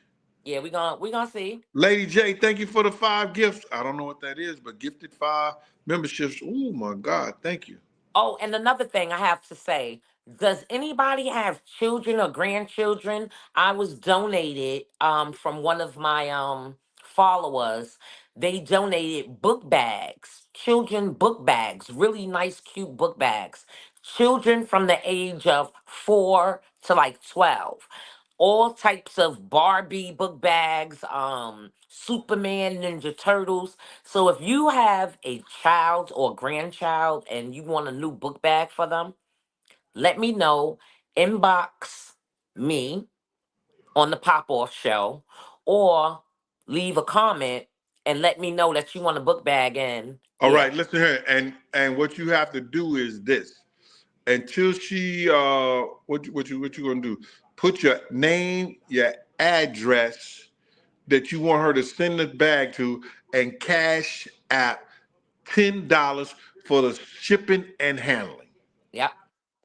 Yeah, we gonna see. Lady J, thank you for the 5 gifts. I don't know what that is, but gifted 5 memberships. Oh my God, thank you. Oh, and another thing I have to say, does anybody have children or grandchildren? I was donated from one of my followers. They donated book bags, children book bags, really nice cute book bags. Children from the age of 4 to like 12. All types of Barbie book bags, Superman, Ninja Turtles. So if you have a child or grandchild and you want a new book bag for them, let me know. Inbox me on the Pop Off Show or leave a comment and let me know that you want a book bag. And All yeah, right, listen here, and what you have to do is this. Until she, what you gonna do? Put your name, your address that you want her to send the bag to, and cash app $10 for the shipping and handling. yep.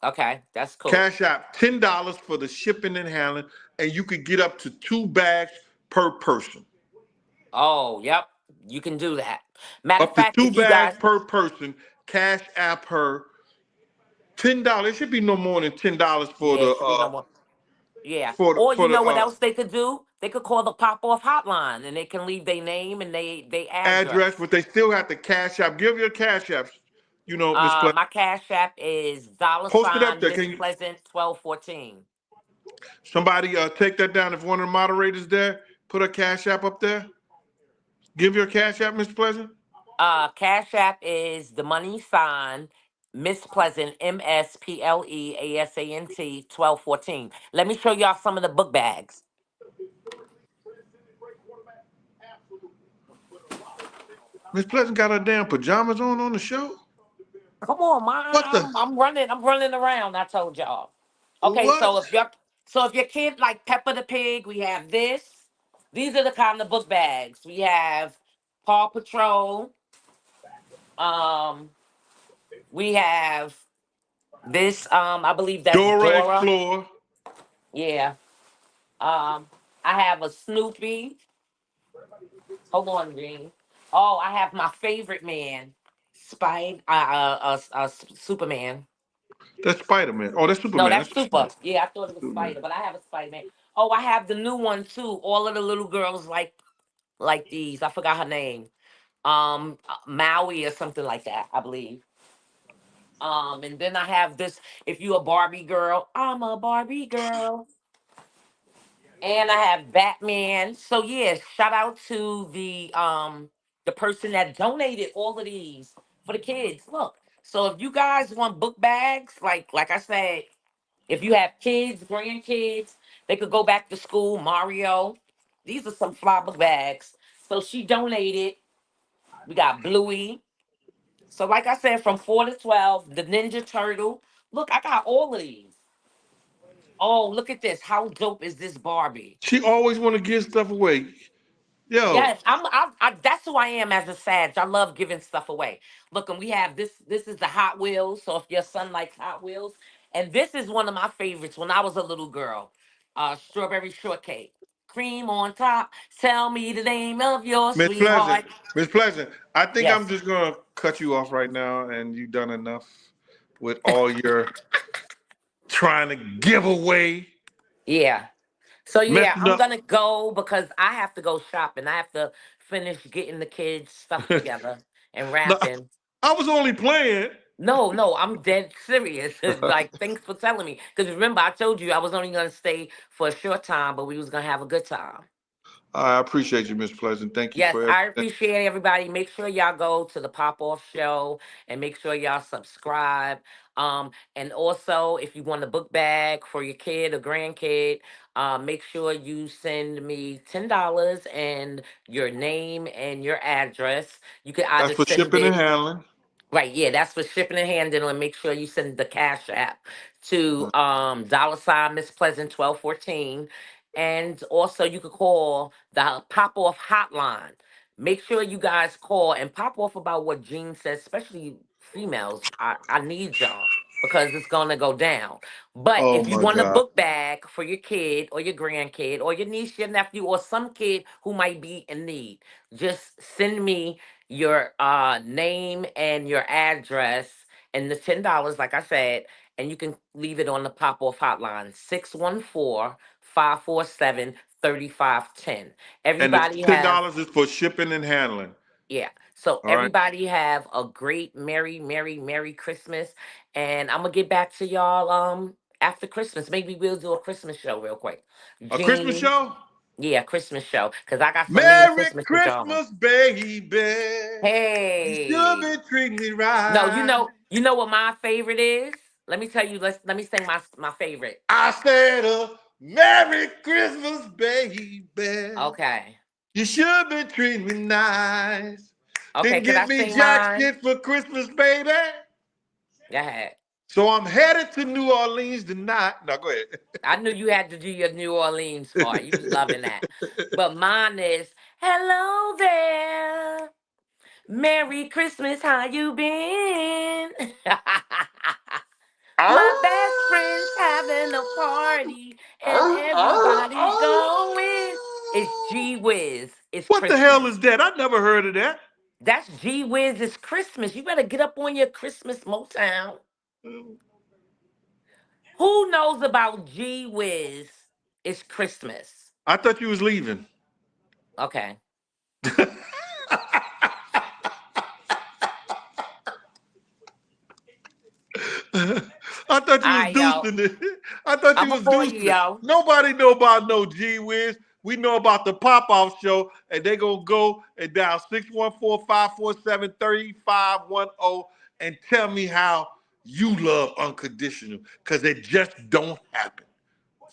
Okay, that's cool. Cash app $10 for the shipping and handling, and you could get up to 2 bags per person. Oh, yep. You can do that. Matter of Up to fact, two if you bags guys, per person. Cash app her $10. It should be no more than $10 for yeah, the it should be no more. Yeah. for the Or for you the know what else they could do? They could call the pop off hotline and they can leave their name and they address, address. but they still have to cash app. Give your cash apps. Miss Pleasant. My cash app is dollar Post it up sign there. Miss Can you Pleasant 1214. somebody take that down? If one of the moderators there, put a cash app up there. Give your cash app, Miss Pleasant. Cash app is the money sign Miss Pleasant MSPLEASANT 1214. Let me show y'all some of the book bags. Miss Pleasant got her damn pajamas on the show. Come on, man. What the I'm running around. I told y'all. Okay, what? so if your kid like Peppa the Pig, we have this. These are the kind of book bags. We have Paw Patrol. Um, we have this, I believe that's Dora Dora. Explorer. Yeah. Um, I have a Snoopy. Hold on, Green. Oh, I have my favorite man, Superman. That's Spider Man. Oh, that's No, Superman. that's That's Super. Superman. Yeah, I thought it That's was Superman. Spider, but I have a Spider Man. Oh, I have the new one too. All of the little girls like these. I forgot her name. Maui or something like that, I believe. And then I have this. If you a Barbie girl, I'm a Barbie girl. And I have Batman. So yeah, shout out to the person that donated all of these for the kids. Look, so if you guys want book bags, like I said, if you have kids, grandkids, they could go back to school. Mario, these are some fly book bags. So she donated. We got Bluey. So like I said, from 4 to 12, the Ninja Turtle. Look, I got all of these. Oh, look at this. How dope is this Barbie? She always want to give stuff away. Yo, Yes, that's who I am as a Sag. I love giving stuff away. Look, and we have this. This is the Hot Wheels. So if your son likes Hot Wheels, and this is one of my favorites when I was a little girl, strawberry shortcake, cream on top. Tell me the name of your Miss Pleasant. sweetheart. Miss Pleasant. I think I'm Yes, just gonna cut you off right now, and you done enough with all your trying to give away, yeah. So yeah, messing I'm up. gonna go because I have to go shopping. I have to finish getting the kids stuff together and No, wrapping. I was only playing. No, I'm dead serious. Like, thanks for telling me. Because remember, I told you I was only gonna stay for a short time, but we was gonna have a good time. I appreciate you, Miss Pleasant. Thank you Yes, for I everything. appreciate everybody. Make sure y'all go to the Pop Off Show and make sure y'all subscribe. And also, if you want a book bag for your kid or grandkid, make sure you send me $10 and your name and your address. You can That's either for send shipping and it. handling. Right, yeah, that's for shipping and handling. And make sure you send the Cash App to $ Miss Pleasant 1214. And also you could call the Pop Off hotline. Make sure you guys call and pop off about what Jean says, especially females. I need y'all because it's gonna go down. But Oh if you my want a God. book bag for your kid or your grandkid or your niece, your nephew, or some kid who might be in need, just send me your name and your address and the $10, like I said, and you can leave it on the pop off hotline 614-547-3510. And the Everybody have $10 is for shipping and handling. yeah. So All right. everybody have a great merry Christmas. And I'm gonna get back to y'all after Christmas. Maybe we'll do a Christmas show real quick. A Christmas Jean, show? yeah, Christmas show. Cause I got so many Merry Christmas with y'all. Christmas, baby. You sure Hey. been treating me No, right. you know what my favorite is? Let me tell you, let me sing my favorite. I said a Merry Christmas, baby. Okay. You sure been treating me nice. Okay, Didn't could I get me sing jack mine? shit for Christmas, baby. Go ahead. So I'm headed to New Orleans tonight. Now go ahead. I knew you had to do your New Orleans part. You be loving that. But mine is hello there. Merry Christmas, how you been? My best friend's having a party and everybody's going. It's G Whiz. It's What the hell Christmas. is that? I never heard of that. That's G Whiz. It's Christmas. You better get up on your Christmas Motown. Who knows about G Whiz? It's Christmas. I thought you was leaving. Okay. I thought All you was right, yo. deucing it. I thought you I'm was before you, deucing it. yo. Nobody know about no G Wiz. We know about the pop-off show, and they gonna go and dial 614-547-3510 and tell me how you love unconditional, because it just don't happen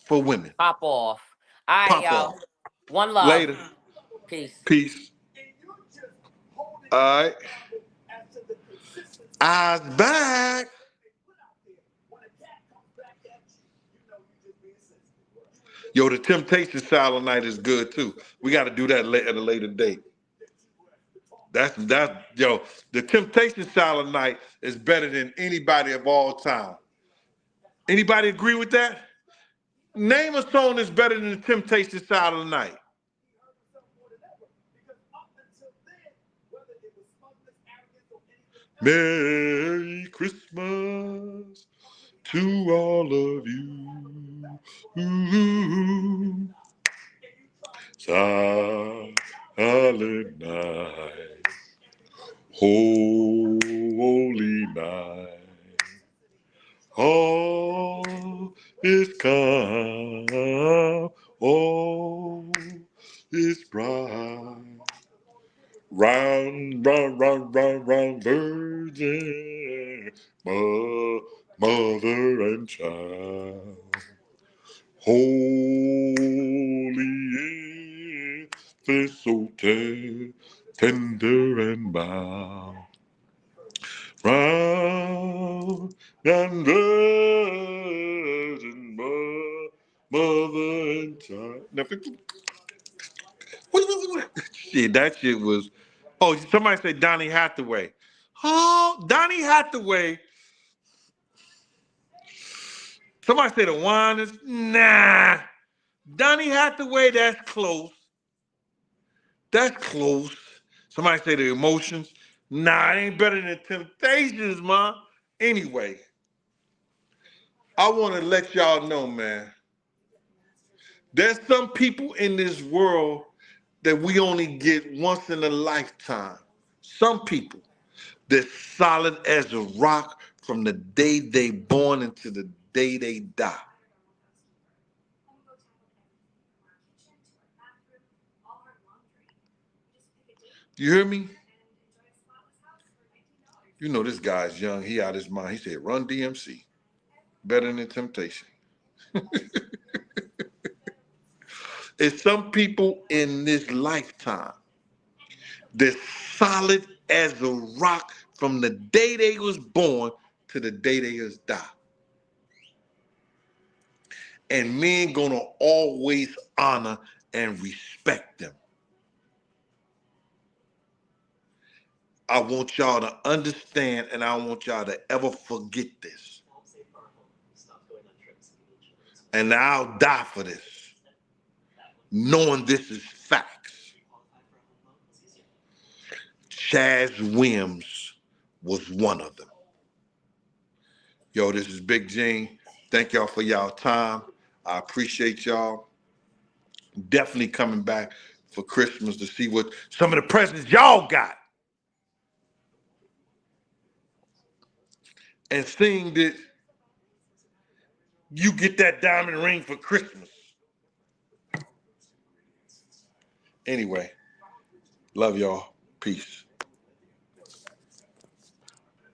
for women. Pop off. All right, Pop yo. off. One love. Later. Peace. Peace. All right. Eyes back. Yo, the Temptation Silent Night is good too. We got to do that at a later date. That's yo. The Temptation Silent Night is better than anybody of all time. Anybody agree with that? Name a song that's better than the Temptation Silent Night. Merry Christmas to all of you. Ooh, silent night, holy night. All is calm, all is bright. Round, virgin, mother and child. Holy infant, so tender and mild. Round and virgin, mother and child. Now, shit, that shit was. Oh, somebody say Donny Hathaway. Oh, Donny Hathaway. Somebody say the wine is. Nah. Donny Hathaway, that's close. That's close. Somebody say the emotions. Nah, it ain't better than the Temptations, man. Anyway, I want to let y'all know, man. There's some people in this world that we only get once in a lifetime. Some people that's solid as a rock, from the day they born until the day they die. You hear me? You know this guy's young. He out his mind. He said, run DMC. Better than Temptation. It's some people in this lifetime that's solid as a rock from the day they was born to the day they was die. And men gonna always honor and respect them. I want y'all to understand, and I don't want y'all to ever forget this. And I'll die for this, knowing this is facts. Chaz Williams was one of them. Yo, this is Big Gene. Thank y'all for y'all time. I appreciate y'all. Definitely coming back for Christmas to see what some of the presents y'all got. And seeing that you get that diamond ring for Christmas. Anyway, love y'all. Peace.